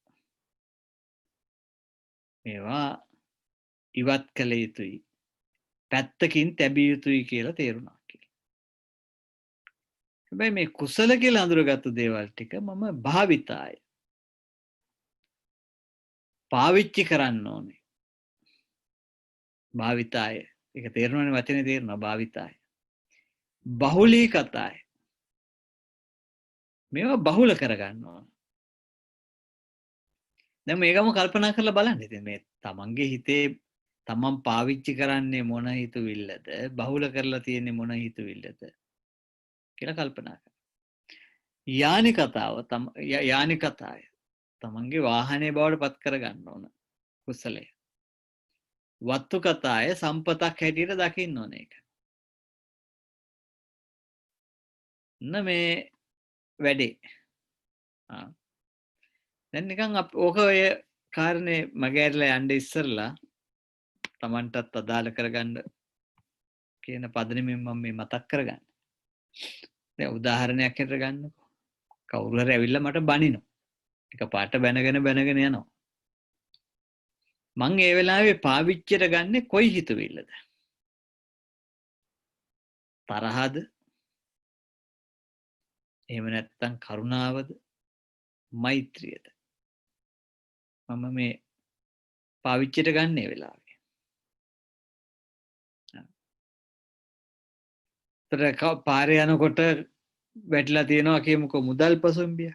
මේවා ඉවත් කළ යුතුයි. පැත්තකින් තැබිය යුතුයි කියලා තේරුණා කියලා. හැබැයි මේ කුසල කියලා අඳුරගත්තු දේවල් ටික මම භාවිතාය. පාවිච්චි කරන්න ඕනේ. භාවිතාය. ඒක තේරුණානේ වචනේ තේරුණා භාවිතාය. බහුලී කතාය. මේවා බහුල කරගන්න ඕන. දැන් මේකම කල්පනා කරලා බලන්න. ඉතින් මේ තමන්ගේ හිතේ තමන් පාවිච්චි කරන්නේ මොන හිතවිල්ලද? බහුල කරලා තියෙන්නේ මොන හිතවිල්ලද? කියලා කල්පනා කරන්න. යානි කතාය. තමන්ගේ වාහනේ බවට පත් කරගන්න ඕන කුසලය. වත්තු කතාය සම්පතක් හැටියට දකින්න ඕන ඒක. මේ වැඩේ. දැන් නිකන් ඕක ඔය කාරණේ මගහැරලා යන්න ඉස්සරලා Tamanටත් අදාළ කරගන්න කියන පදනමෙන් මම මේ මතක් කරගන්න. දැන් උදාහරණයක් හිතට ගන්නකො. කවුරු හරි ඇවිල්ලා මට බනිනවා. එක පාට බැනගෙන යනවා. මං ඒ වෙලාවේ පාවිච්චියට ගන්නෙ කොයි හිතවිල්ලද? තරහද? එහෙම නැත්නම් කරුණාවද? මෛත්‍රියද? මම මේ පාවිච්චියට ගන්න ඒ වෙලාවේ. පාරේ යනකොට වැටලා තියෙනවා කියමුකෝ මුදල් පසුම්බිය.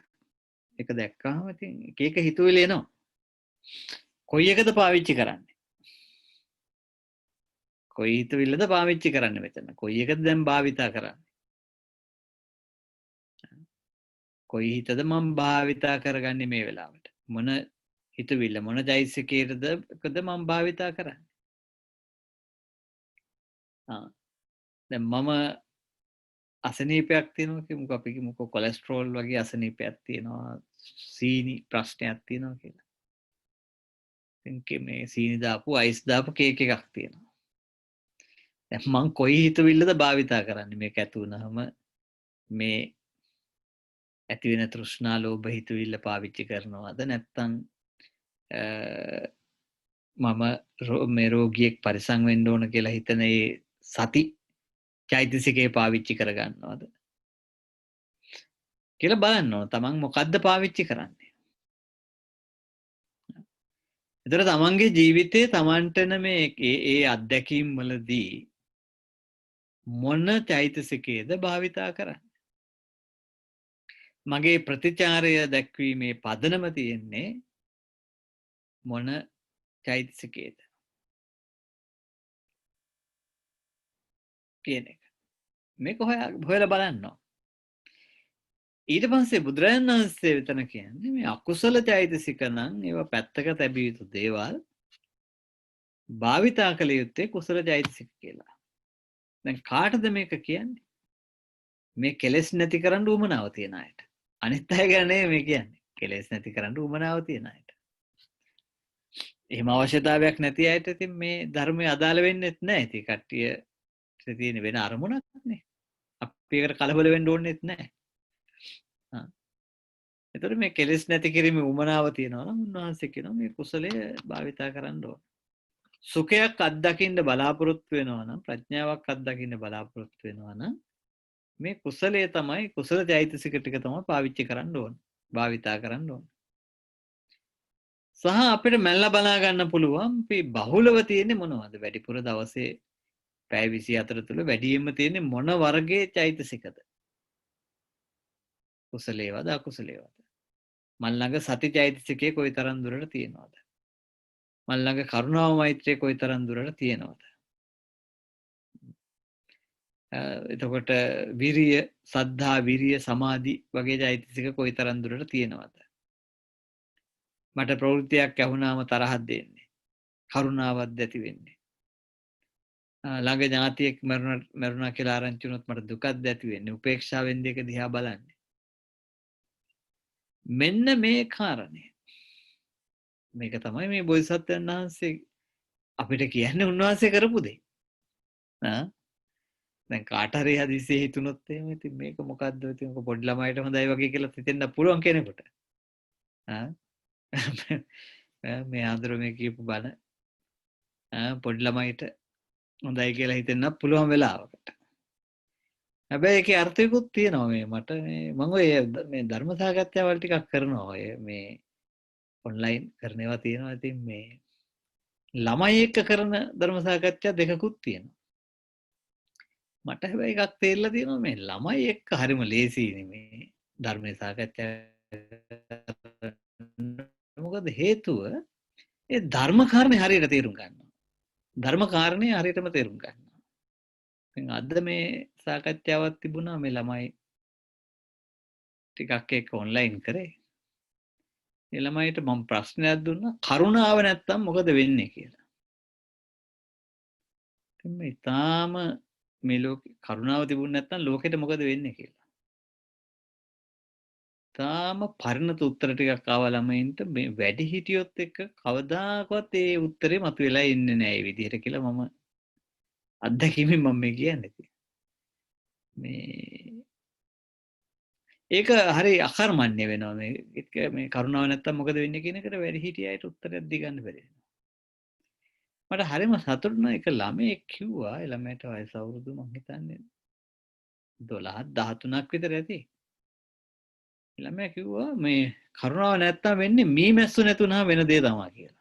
ඒක දැක්කහම ඉතින් එක එක හිතුවිලි එනවා. කොයි එකද පාවිච්චි කරන්නේ? කොයි හිතවිල්ලද පාවිච්චි කරන්නේ මෙතන? කොයි එකද දැන් භාවිතා කරන්නේ? කොයි හිතද මම භාවිතා කරගන්නේ මේ වෙලාවට? මොන හිතවිල්ල මොන චෛතසිකයටද මම භාවිතා කරන්නේ? දැන් මම අසනීපයක් තියෙනවා කියමුකෝ අපි කියමුකෝ කොලෙස්ටරෝල් වගේ අසනීපයක් තියෙනවා සීනි ප්‍රශ්නයක් තියෙනවා කියලා. ඉතින් මේ සීනි දාපු අයිස් දාපු කේක් එකක් තියෙනවා. දැන් මං කොයි හිතවිල්ලද භාවිතා කරන්නේ මේක ඇති වුනහම මේ ඇති වෙන තෘෂ්ණා ලෝභ හිතවිල්ල පාවිච්චි කරනවද නැත්නම් මම මේ රෝගියෙක් පරිසං වෙන්න ඕන කියලා හිතන ඒ සති චෛතසිකේ පාවිච්චි කරගන්නවද කියලා බලන්න ඕන. තමන් මොකද්ද පාවිච්චි කරන්නේ? ඒතර තමන්ගේ ජීවිතේ තමන්ටන මේ ඒ අත්දැකීම් වලදී මොන චෛතසිකේද භාවිතා කරන්නේ? මගේ ප්‍රතිචාරය දැක්වීමේ පදනම තියෙන්නේ මොන චෛතසිකේද කියන එක. මේක හොයලා බලන්න ඕන. ඊට පස්සේ බුදුරජාණන් වහන්සේ විතර කියන්නේ මේ අකුසල චෛතසික නම් ඒවා පැත්තක තැබිය යුතු දේවල් භාවිතා කළ යුත්තේ කුසල චෛතසික කියලා. දැන් කාටද මේක කියන්නේ? මේ කෙලෙස් නැති කරන්න උවමනාව තියන අයට. අනිත් අය ගැන නෙවෙයි මේ කියන්නේ. කෙලෙස් නැති කරන්න උවමනාව තියන අයට. එහෙම අවශ්‍යතාවයක් නැති අයට ඉතින් මේ ධර්මය අදාළ වෙන්නේ නැහැ. ඉතින් කට්ටිය තියෙන වෙන අරමුණක් නේ. අපි ඒකට කලබල වෙන්න ඕනෙත් නැහැ. එතකොට මේ කෙලෙස් නැති කිරීමේ උමනාව තියෙනවා නම් උන්වහන්සේ කියනවා මේ කුසලය භාවිතා කරන්න ඕන. සුඛයක් අත්දකින්න බලාපොරොත්තු වෙනවා නම් ප්‍රඥාවක් අත්දකින්න බලාපොරොත්තු වෙනවා නම් මේ කුසලය තමයි කුසල චෛතසික ටික තමයි පාවිච්චි කරන්න ඕන. භාවිතා කරන්න ඕන. සහ අපිට මැල්ලා බලා ගන්න පුළුවන් අපි බහුලව තියෙන්නේ මොනවද? වැඩිපුර දවසේ පැය 24 තුල වැඩියෙන්ම තියෙන්නේ මොන වර්ගයේ චෛතසිකද? කුසලේවද අකුසලේවද? මල් ළඟ සති චෛතසිකේ කොයිතරම් දුරට තියෙනවද? මල් ළඟ කරුණාව මෛත්‍රිය කොයිතරම් දුරට තියෙනවද? එතකොට විරිය, සද්ධා, විරිය, සමාධි වගේ චෛතසික කොයිතරම් දුරට තියෙනවද? මට ප්‍රවෘත්තියක් ඇහුණාම තරහක් දෙන්නේ. කරුණාවක් ඇති වෙන්නේ. ළඟ ඥාතියෙක් මරුණා කියලා ආරංචි වුණොත් මට දුකක් ඇති වෙන්නේ. උපේක්ෂාවෙන් දෙක දිහා බලන්නේ. මෙන්න මේ කාරණය. මේක තමයි මේ බෝධිසත්වයන් වහන්සේ අපිට කියන්නේ උන්වහන්සේ කරපු දේ. දැන් කාට හරි හදිස්සියේ හිතුනොත් එහෙම ඉතින් මේක මොකද්ද ඉතින් පොඩි ළමයිට හොඳයි වගේ කියලා හිතෙන්න පුළුවන් කෙනෙකුට. මේ ආන්දර මේ කියපු බණ පොඩි ළමයිට හොඳයි කියලා හිතෙන්න පුළුවන් වෙලාවකට. හැබැයි ඒකේ අර්ථයකුත් තියෙනවා මේ මට මම ඔය මේ ධර්ම සාකච්ඡාවල් ටිකක් කරනවා ඔය මේ ඔන්ලයින් කරන ඒවා තියෙනවා. ඉතින් මේ ළමයි එක්ක කරන ධර්ම සාකච්ඡා දෙකකුත් තියෙනවා. මට හැබැයි එකක් තේරලා තියෙනවා මේ ළමයි එක්ක හරිම ලේසියි මේ ධර්මයේ සාකච්ඡා. මොකද හේතුව ඒ ධර්ම කාරණේ හරියට තේරුම් ගන්නවා. ධර්ම කාරණේ හරියටම තේරුම් ගන්නවා. ඉතින් අද මේ සාකච්ඡාවක් තිබුණා මේ ළමයි ටිකක් එක්ක ඔන්ලයින් කරේ. ඒ ළමයිට මම ප්‍රශ්නයක් දුන්නා කරුණාව නැත්තම් මොකද වෙන්නේ කියලා. ඉතින් මේ තාම මේ ලෝකේ කරුණාව තිබුණ නැත්තම් ලෝකෙට මොකද වෙන්නේ කියලා. තාම පරිණත උත්තර ටිකක් ආවා ළමයින්ට මේ වැඩි හිටියොත් එක්ක කවදාකවත් ඒ උත්තරේ මතුවෙලා ඉන්නේ නැහැ මේ විදිහට කියලා මම අත්දැකීමෙන් මම මේ කියන්නේ. මේ ඒක හරි අකර්මණ්‍ය වෙනවා මේ කරුණාව නැත්තම් මොකද වෙන්නේ කියන එකට වැඩි හිටියයිට උත්තරයක් දී බැරි වෙනවා. මට හරිම සතුටුුණා එක ළමයෙක් කිව්වා ඒ ළමයට වයස අවුරුදු මං හිතන්නේ 12 13ක් විතර ඇති. ළමයා කිව්වා මේ කරුණාව නැත්තම් වෙන්නේ මීමැස්සු නැතුණා වෙන දේ තමයි කියලා.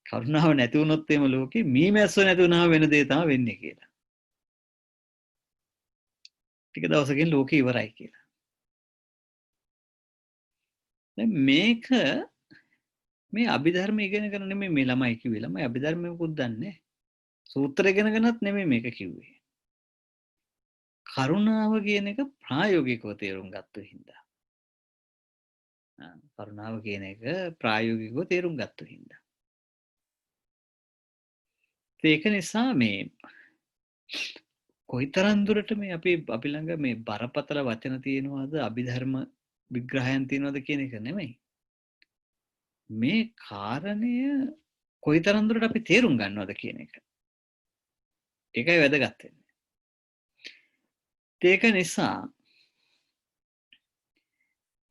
කරුණාව නැති වුණොත් එම ලෝකේ මීමැස්සු නැතුණා වෙන දේ තමයි වෙන්නේ කියලා. ටික දවසකින් ලෝකෙ ඉවරයි කියලා. දැන් මේක මේ අභිධර්ම ඉගෙන ගන්න නෙමෙයි මේ ළමයි කිව්වේ. ළමයි අභිධර්මයකුත් දන්නේ නැහැ. සූත්‍ර ඉගෙන ගන්නත් නෙමෙයි මේක කිව්වේ. කරුණාව කියන එක ප්‍රායෝගිකව තේරුම් ගත්ත හින්දා. කරුණාව කියන එක ප්‍රායෝගිකව තේරුම් ගත්ත හින්දා. ඒක නිසා මේ කොයිතරම් දුරට මේ අපි ළඟ මේ බරපතල වචන තියෙනවද අභිධර්ම විග්‍රහයන් තියෙනවද කියන එක නෙමෙයි. මේ කාරණය කොයිතරම් දුරට අපි තේරුම් ගන්නවද කියන එක. ඒකයි වැදගත් වෙන්නේ. ඒක නිසා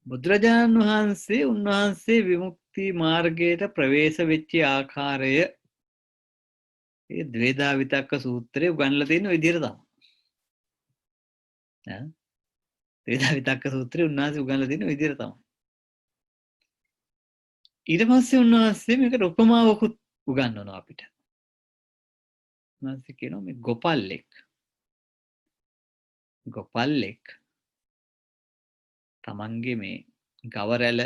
බුදුරජාණන් වහන්සේ උන්වහන්සේ විමුක්ති මාර්ගයට ප්‍රවේශ වෙච්ච ආකාරය ඒ ද්වේදා විතක්ක සූත්‍රයේ උගන්වලා තියෙන විදිහට තමයි. ද්වේදා විතක්ක සූත්‍රයේ උන්වහන්සේ උගන්වලා තියෙන විදිහට තමයි. ඊට පස්සේ උන්වහන්සේ මේකට උපමාවකුත් උගන්වනවා අපිට. උන්වහන්සේ කියනවා මේ ගොපල්ලෙක් තමන්ගේ මේ ගවරැල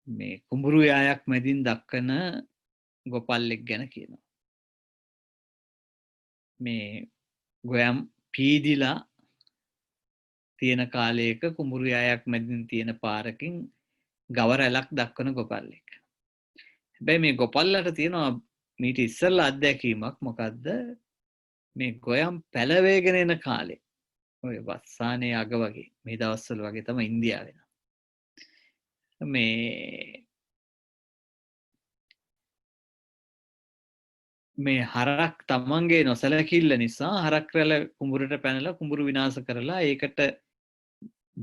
මේ කුඹුරු යායක් මැදින් දක්වන ගොපල්ලෙක් ගැන කියනවා. මේ ගොයම් පීදිලා තියෙන කාලයක කුඹුරු යායක් මැදින් තියෙන පාරකින් ගවරැලක් දක්වන ගොපල්ලෙක්. හැබැයි මේ ගොපල්ලට තියෙනවා මීට ඉස්සෙල්ලා අත්දැකීමක්. මොකද්ද? මේ ගොයම් පැලවේගෙන එන කාලේ ඔය වස්සානේ අග වගේ මේ දවස්වල වගේ තමයි ඉන්දියාවේ. මේ හරක් තමන්ගේ නොසැලකිල්ල නිසා හරක් රැළ කුඹුරට පැනලා කුඹුරු විනාශ කරලා ඒකට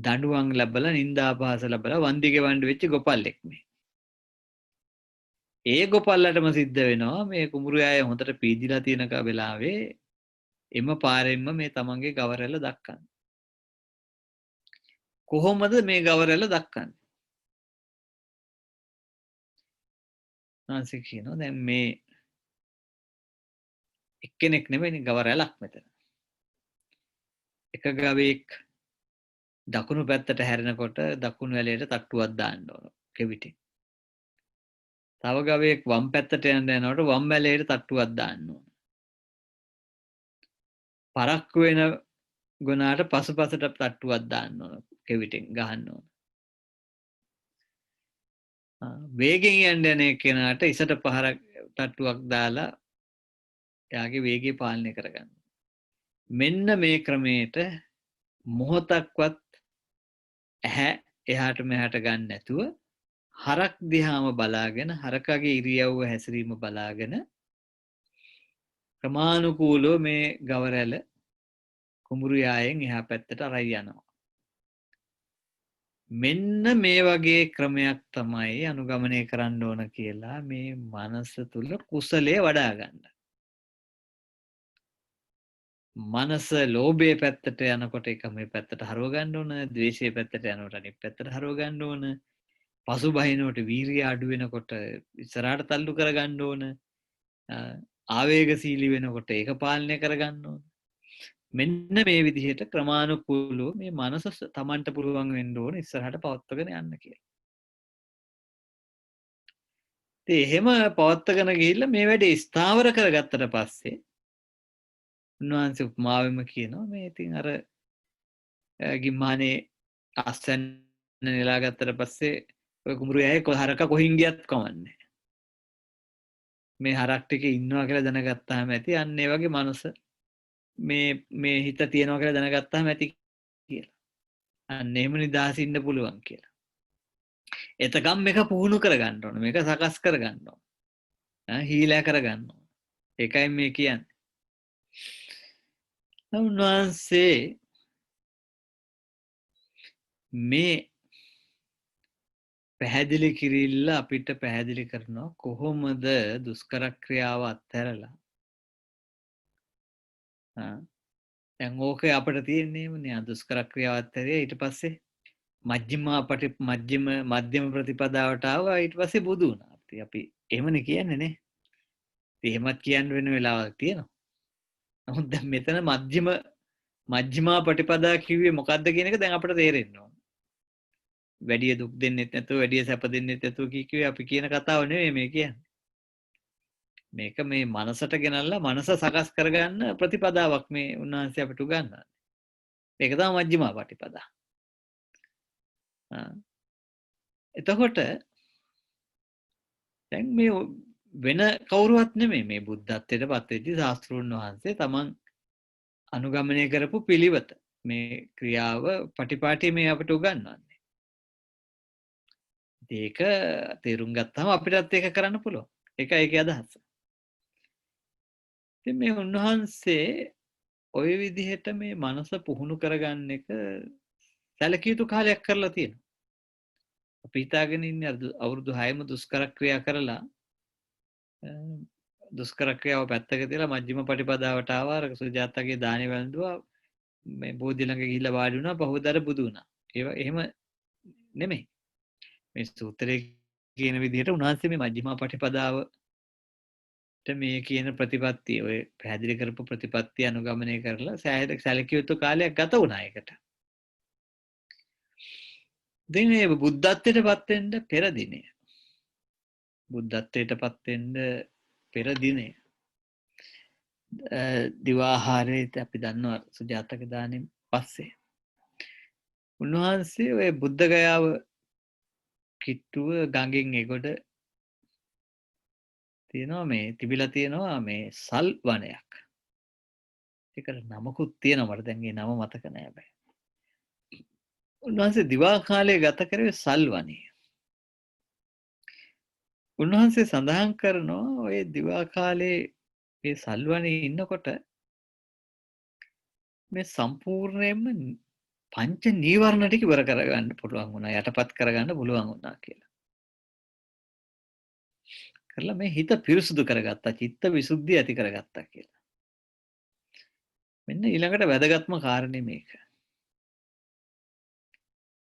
දඬුවම් ලැබලා නින්දා අපහාස ලැබලා වන්දි ගෙවන්න වෙච්ච ගොපල්ලෙක් මේ. ඒ ගොපල්ලටම සිද්ධ වෙනවා මේ කුඹුරු යාය හොඳට පීදිලා තියෙන වෙලාවේ එම පාරෙන්ම මේ තමන්ගේ ගවරැළ දක්වන්න. කොහොමද මේ ගවරැළ දක්වන්නේ? නැන්සි කියනවා දැන් මේ එක්කෙනෙක් නෙමෙයි ගවරැලක් මෙතන. එක ගවයෙක් දකුණු පැත්තට හැරෙනකොට දකුණු වැලේට තට්ටුවක් දාන්න ඕන කෙවිටින්. තව ගවයෙක් වම් පැත්තට යනකොට වම් වැලේට තට්ටුවක් දාන්න ඕන. පරක්කු වෙන ගුණාට පසුපසට තට්ටුවක් දාන්න ඕන කෙවිටින් ගහන්න ඕන. වේගෙන් යන්න යන කෙනාට ඉසට පහරක් තට්ටුවක් දාලා එයාගේ වේගය පාලනය කරගන්න. මෙන්න මේ ක්‍රමයට මොහොතක්වත් ඇහැ එහාට මෙහාට ගන්න නැතුව හරක් දිහාම බලාගෙන හරකගේ ඉරියව්ව හැසිරීම බලාගෙන ක්‍රමානුකූලව මේ ගවරැළ කුඹුරු යායෙන් එහා පැත්තට අරයි යනවා. මෙන්න මේ වගේ ක්‍රමයක් තමයි අනුගමනය කරන්න ඕන කියලා මේ මනස තුල කුසලයේ වඩා ගන්න. මනස ලෝභයේ පැත්තට යනකොට එක මේ පැත්තට හරව ගන්න ඕන, ද්වේෂයේ පැත්තට යනකොට අනිත් පැත්තට හරව ගන්න ඕන, පසුබහිනකොට වීරිය අඩු වෙනකොට ඉස්සරහට තල්ලු කර ගන්න ඕන, ආවේගශීලී වෙනකොට ඒක පාලනය කර ගන්න ඕන. මෙන්න මේ විදිහට ක්‍රමානුකූලව මේ මනස තමන්ට පුළුවන් වෙන්න ඕන ඉස්සරහට පවත්වාගෙන යන්න කියලා. ඉතින් එහෙම පවත්වාගෙන ගිහිල්ලා මේ වැඩේ ස්ථාවර කරගත්තට පස්සේ උන්වහන්සේ උපමාවෙම කියනවා මේ ඉතින් අර ගිම්මානේ අස්සන් නෙලා ගත්තට පස්සේ ඔය කුඹුරු යායේ හරක කොහින් ගියත් කමන්නේ. මේ හරක් ටිකේ ඉන්නවා කියලා දැනගත්තාම ඇති අන්න ඒ වගේ මනස මේ හිත තියනවා කියලා දැනගත්තාම ඇති කියලා. අන්න එහෙම නිදහස් ඉන්න පුළුවන් කියලා. එතකම් මේක පුහුණු කරගන්න ඕන. මේක සකස් කරගන්න ඕන. හීලා කරගන්න ඕන. ඒකයි මේ කියන්නේ. උන්වහන්සේ මේ පැහැදිලි කිරිල්ල අපිට පැහැදිලි කරනවා කොහොමද දුෂ්කර ක්‍රියාව අත්හැරලා දැන් ඕකේ අපිට තියෙන්නේමනේ දුෂ්කර ක්‍රියාව අත්හැරියා ඊට පස්සේ මධ්‍යම ප්‍රතිපදාවට ආවා ඊට පස්සේ බුදු වුණා. අපි එහෙමනේ කියන්නේ නේ. එහෙමත් කියන්න වෙන වෙලාවක් තියෙනවා. නමුත් දැන් මෙතන මජ්ක්‍ධිමා පටිපදා කිව්වේ මොකද්ද කියන එක දැන් අපිට තේරෙන්න ඕන. වැඩි දුක් දෙන්නෙත් නැතුව වැඩි සැප දෙන්නෙත් නැතුව කිව්වේ අපි කියන කතාව නෙවෙයි මේ කියන්නේ. මේක මේ මනසට ගෙනල්ලා මනස සකස් කරගන්න ප්‍රතිපදාවක් මේ උන්වහන්සේ අපිට උගන්වන්නේ. ඒක තමයි මජ්ක්‍ධිමා පටිපදා. එතකොට දැන් මේ වෙන කවුරුවත් නෙමෙයි මේ බුද්ධත්වයට පත් වෙච්ච ශාස්ත්‍රූන් වහන්සේ තමන් අනුගමනය කරපු පිළිවෙත මේ ක්‍රියාව පටිපාටි මේ අපිට උගන්වන්නේ. ඒක තේරුම් ගත්තාම අපිටත් ඒක කරන්න පුළුවන්. ඒකයි ඒකේ අදහස. ඉතින් මේ උන්වහන්සේ ওই විදිහට මේ මනස පුහුණු කරගන්න එක සැලකිය යුතු කාලයක් කරලා තියෙනවා. අපි හිතාගෙන ඉන්නේ අවුරුදු 6ම දුෂ්කර ක්‍රියා කරලා දුෂ්කර ක්‍රියාව පැත්තක තියලා මජ්ක්‍ධිම පටිපදාවට ආවා. අර සුජාතගේ දානේ වැළඳුවා. මේ බෝධි ළඟ ගිහිල්ලා වාඩි වුණා. පහුවදාට බුදු වුණා. ඒව එහෙම නෙමෙයි. මේ සූත්‍රයේ කියන විදිහට උන්වහන්සේ මේ මජ්ක්‍ධිම පටිපදාවට මේ කියන ප්‍රතිපත්තිය ඔය පැහැදිලි කරපු ප්‍රතිපත්තිය අනුගමනය කරලා සැලකිය යුතු කාලයක් ගත වුණා ඒකට. දැන් මේ බුද්ධත්වයට පත් වෙන්න පෙර දිනේ බුද්ධත්වයට පත් වෙන්න පෙර දිනේ දිවාහාරයේ අපි දන්නවා සුජාතක දානෙන් පස්සේ උන්වහන්සේ ඔය බුද්ධ ගයාව කිට්ටුව ගඟෙන් එගොඩ තියෙනවා මේ තිබිලා තියෙනවා මේ සල් වනයක්. ඒකට නමකුත් තියෙනවා මට දැන් ඒ නම මතක නෑ හැබැයි. උන්වහන්සේ දිවා කාලේ ගත කරේ සල් වනයේ. උන්වහන්සේ සඳහන් කරනවා ඔය දිවා කාලේ මේ සල් වනයේ ඉන්නකොට මේ සම්පූර්ණයෙන්ම පංච නීවරණ ටික ඉවර කරගන්න පුළුවන් වුණා යටපත් කරගන්න පුළුවන් වුණා කියලා. කරලා මේ හිත පිරිසුදු කරගත්තා චිත්ත විසුද්ධිය ඇති කරගත්තා කියලා. මෙන්න ඊළඟට වැදගත්ම කාරණේ මේක.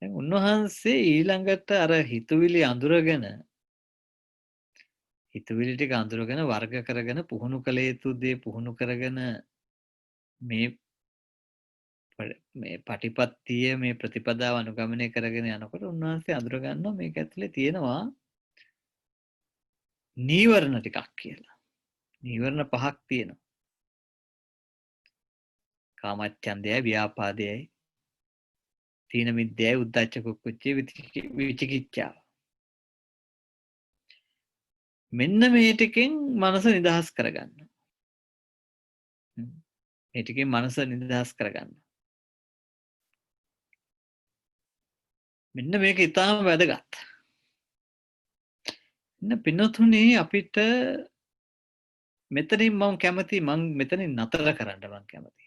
දැන් උන්වහන්සේ ඊළඟට අර හිතුවිලි අඳුරගෙන හිතුවිලි ටික අඳුරගෙන වර්ග කරගෙන පුහුණු කළ යුතු දේ පුහුණු කරගෙන මේ පටිපත්තිය මේ ප්‍රතිපදාව අනුගමනය කරගෙන යනකොට උන්වහන්සේ අඳුර ගන්නවා මේක ඇතුලේ තියෙනවා නීවරණ ටිකක් කියලා. නීවරණ පහක් තියෙනවා. කාමච්ඡන්දයයි ව්‍යාපාදයයි තීන මිද්දයයි උද්ධච්ච කුක්කුච්චය විචිකිච්ඡාව. මෙන්න මේ ටිකෙන් මනස නිදහස් කරගන්න. මේ ටිකෙන් මනස නිදහස් කරගන්න. මෙන්න මේක ඉතාම වැදගත්. පින්නතුනේ අපිට මෙතනින් මම කැමති මං මෙතනින් නතර කරන්න මං කැමති.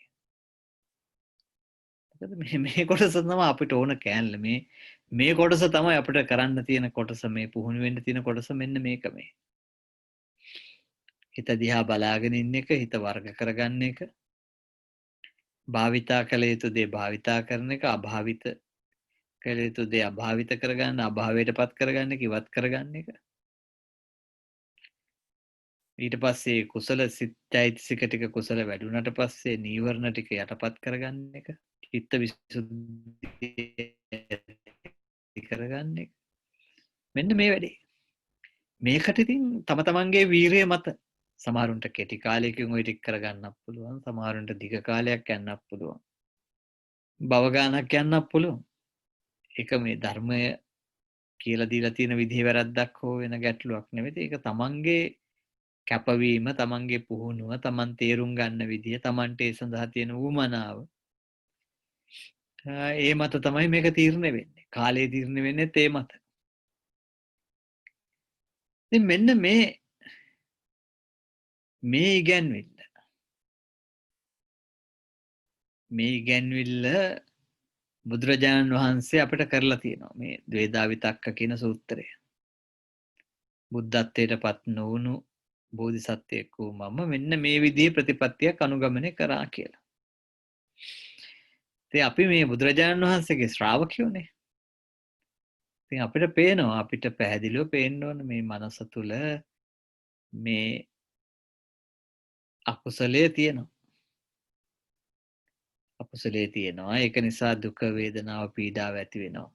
මොකද මේ කොටස තමයි අපිට ඕන කෑල්ල මේ කොටස තමයි අපිට කරන්න තියෙන කොටස මේ පුහුණු වෙන්න තියෙන කොටස මෙන්න මේක මේ. හිත දිහා බලාගෙන ඉන්න එක හිත වර්ග කරගන්න එක භාවිතා කළ යුතු දේ භාවිතා කරන එක අභාවිත කළ යුතු දේ අභාවිත කරගන්න අභාවයටපත් කරගන්න එක ඉවත් කරගන්න එක ඊට පස්සේ කුසල සිත්යිසික ටික කුසල වැඩුණාට පස්සේ නීවරණ ටික යටපත් කරගන්න එක චිත්ත විසුද්ධිය කරගන්න එක මෙන්න මේ වැඩේ මේකට ඉතින් තම තමන්ගේ වීරිය මත සමහරුන්ට කෙටි කාලයකින් ওই ටික කරගන්නත් පුළුවන් සමහරුන්ට දිග කාලයක් යන්නත් පුළුවන් භව ගානක් යන්නත් පුළුවන් ඒක මේ ධර්මය කියලා දීලා තියෙන විදිහේ වැරද්දක් හෝ වෙන ගැටලුවක් නෙවෙයි ඒක තමන්ගේ කැපවීම තමන්ගේ පුහුණුව තමන් තේරුම් ගන්න විදිය තමන්ට ඒ සඳහා තියෙන උවමනාව ඒ මත තමයි මේක තීරණය වෙන්නේ කාලය තීරණය වෙන්නේ ඒ මත ඉතින් මෙන්න මේ ඉගැන්විල්ල බුදුරජාණන් වහන්සේ අපිට කරලා තියෙනවා මේ ද්වේදා විතක්ක කියන සූත්‍රය බුද්ධත්වයට පත් නොවුණු බෝධිසත්වයෙක් වූ මම මෙන්න මේ විදිහේ ප්‍රතිපත්තියක් අනුගමනය කරා කියලා. ඉතින් අපි මේ බුදුරජාණන් වහන්සේගේ ශ්‍රාවකයෝනේ. ඉතින් අපිට පේනවා අපිට පැහැදිලිව පේන්න ඕන මේ මනස තුල මේ අකුසලයේ තියෙනවා. අකුසලයේ තියෙනවා. ඒක නිසා දුක වේදනාව පීඩාව ඇති වෙනවා.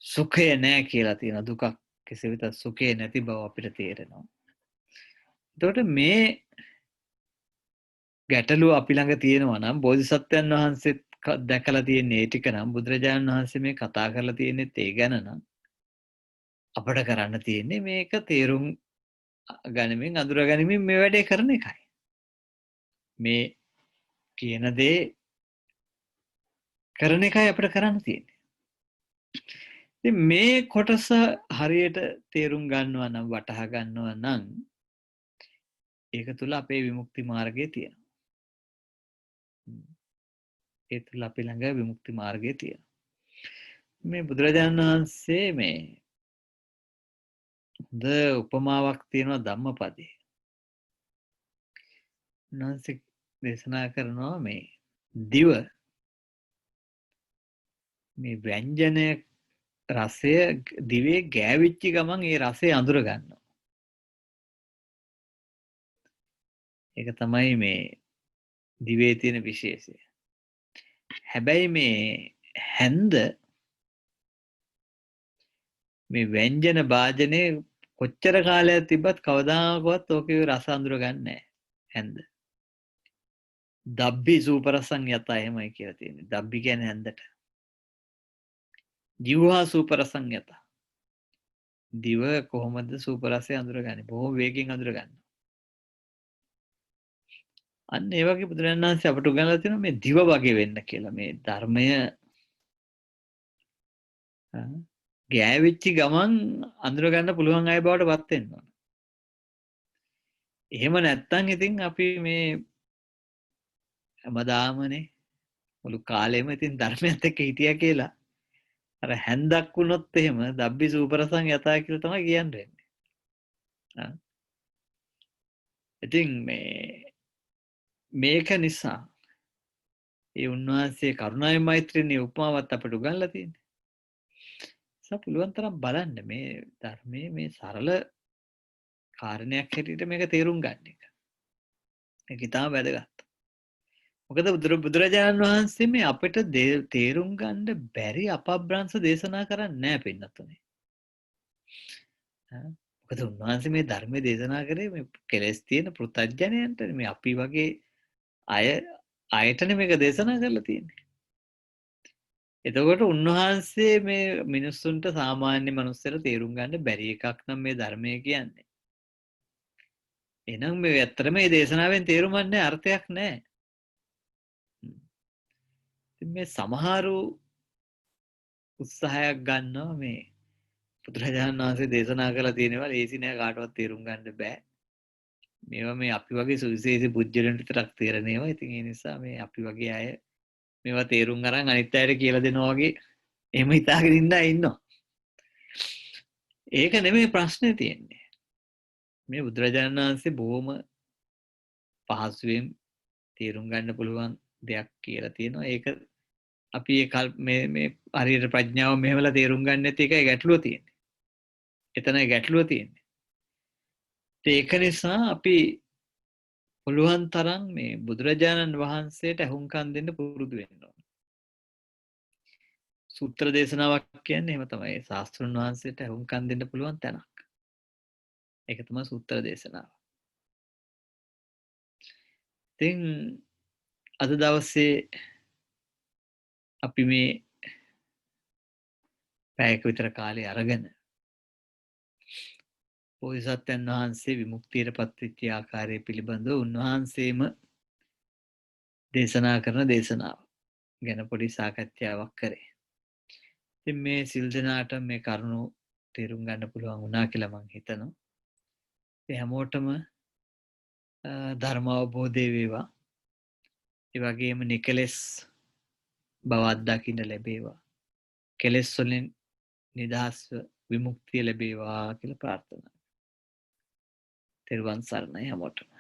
සුඛය නැහැ කියලා තියෙනවා. දුකක් කෙසේවිට සුඛය නැති බව අපිට තේරෙනවා. එතකොට මේ ගැටලුව අපි ළඟ තියෙනවා නම් බෝධිසත්වයන් වහන්සේත් දැකලා තියෙන්නේ ඒ ටික නම් බුදුරජාණන් වහන්සේ මේ කතා කරලා තියෙන්නේ ඒ ගැන නම් අපිට කරන්න තියෙන්නේ මේක තේරුම් ගනිමින් අඳුර ගනිමින් මේ වැඩේ කරන එකයි. මේ කියන දේ කරන එකයි අපිට කරන්න තියෙන්නේ. ඉතින් මේ කොටස හරියට තේරුම් ගන්නවා නම් වටහා ගන්නවා නම් ඒක තුල අපේ විමුක්ති මාර්ගය තියෙනවා. ඒ තුල අපි ළඟ විමුක්ති මාර්ගය තියෙනවා. මේ බුදුරජාණන් වහන්සේ මේ හොඳ උපමාවක් තියෙනවා ධම්මපදයේ. උන්වහන්සේ දේශනා කරනවා මේ දිව මේ ව්‍යංජනය රසය දිවේ ගෑවිච්ච ගමන් ඒ රසය අඳුර ගන්නවා. ඒක තමයි මේ දිවේ තියෙන විශේෂය. හැබැයි මේ හැන්ද මේ ව්‍යංජන භාජනයේ කොච්චර කාලයක් තිබ්බත් කවදාකවත් ඕකේ රස අඳුර ගන්න නැහැ හැන්ද. දබ්බි සූපරසං යත එහෙමයි කියලා තියෙන්නේ. දබ්බි කියන්නේ හැන්දට. ජීවහා සූපරසං යත. දිව කොහොමද සූපරසය අඳුරගන්නේ? බොහොම වේගෙන් අඳුරගන්නවා. අන්න ඒ වගේ බුදුරජාණන් වහන්සේ අපට උගන්වලා තියෙනවා මේ දිව වගේ වෙන්න කියලා. මේ ධර්මය ගෑවිච්ච ගමන් අඳුර ගන්න පුළුවන් අය බවට පත් වෙන්න ඕන. එහෙම නැත්තම් ඉතින් අපි මේ හැමදාමනේ මුළු කාලෙම ඉතින් ධර්මයත් එක්ක හිටියා කියලා අර හැන්දක් වුණොත් එහෙම දබ්බි සූපරසං යතා කියලා තමයි කියන්නේ. ඉතින් මේක නිසා ඒ උන්වහන්සේ කරුණාවේ මෛත්‍රියේ උපමාවත් අපට උගන්ලා තියෙන්නේ. ඒක පුළුවන් තරම් බලන්න මේ ධර්මයේ මේ සරල කාරණයක් හැටියට මේක තේරුම් ගන්න එක. ඒක ඉතාම වැදගත්. මොකද බුදුරජාණන් වහන්සේ මේ අපිට තේරුම් ගන්න බැරි අපබ්‍රංශ දේශනා කරන්නේ නැහැ පින්නතුනේ. මොකද උන්වහන්සේ මේ ධර්මයේ දේශනා කරේ මේ කෙලෙස් තියෙන පෘථග්ජනයන්ට මේ අපි වගේ අයටනේ මේක දේශනා කරලා තියෙන්නේ. එතකොට උන්වහන්සේ මේ මිනිස්සුන්ට සාමාන්‍ය මනුස්සයලා තේරුම් ගන්න බැරි එකක් නම් මේ ධර්මය කියන්නේ. එහෙනම් මේ ඇත්තටම මේ දේශනාවෙන් තේරුමක් නැහැ අර්ථයක් නැහැ. මේ සමහරු උත්සාහයක් ගන්නවා මේ බුදුරජාණන් වහන්සේ දේශනා කරලා තියෙනවා ලේසි නෑ කාටවත් තේරුම් ගන්න බෑ. මේවා මේ අපි වගේ සුවිශේෂී බුද්ධලන්ට විතරක් තේරෙන ඒවා. ඉතින් ඒ නිසා මේ අපි වගේ අය මේවා තේරුම් අරන් අනිත් අයට කියලා දෙනවා වගේ එහෙම හිතාගෙන ඉන්න අය ඉන්නවා. ඒක නෙමෙයි ප්‍රශ්නේ තියෙන්නේ. මේ බුදුරජාණන් වහන්සේ බොහොම පහසුවෙන් තේරුම් ගන්න පුළුවන් දෙයක් කියලා තියෙනවා. ඒක අපි මේ හරියට ප්‍රඥාව මෙහෙමලා තේරුම් ගන්න නැති එකයි ගැටලුව තියෙන්නේ. එතනයි ගැටලුව තියෙන්නේ. ඒක නිසා අපි පුළුවන් තරම් මේ බුදුරජාණන් වහන්සේට අහුම්කම් දෙන්න පුරුදු වෙන්න ඕන. සූත්‍ර දේශනාවක් කියන්නේ එහෙම තමයි. ශාස්ත්‍රඥ වහන්සේට අහුම්කම් දෙන්න පුළුවන් තැනක්. ඒක තමයි සූත්‍ර දේශනාව. ඉතින් අද දවසේ අපි මේ පැයක විතර කාලේ අරගෙන බෝධිසත්වයන් වහන්සේ විමුක්තියට පත්වෙච්ච ආකාරය පිළිබඳව උන්වහන්සේම දේශනා කරන දේශනාව ගැන පොඩි සාකච්ඡාවක් කරේ. ඉතින් මේ සිල් දෙනාට මේ කරුණු තේරුම් ගන්න පුළුවන් වුණා කියලා මම හිතනවා. ඒ හැමෝටම ධර්ම අවබෝධය වේවා. ඒ වගේම නිකලෙස් බවක් දකින්න ලැබේවා. කෙලෙස් වලින් නිදහස්ව විමුක්තිය ලැබේවා කියලා ප්‍රාර්ථනා. තෙරුවන් සරණයි හැමෝටම.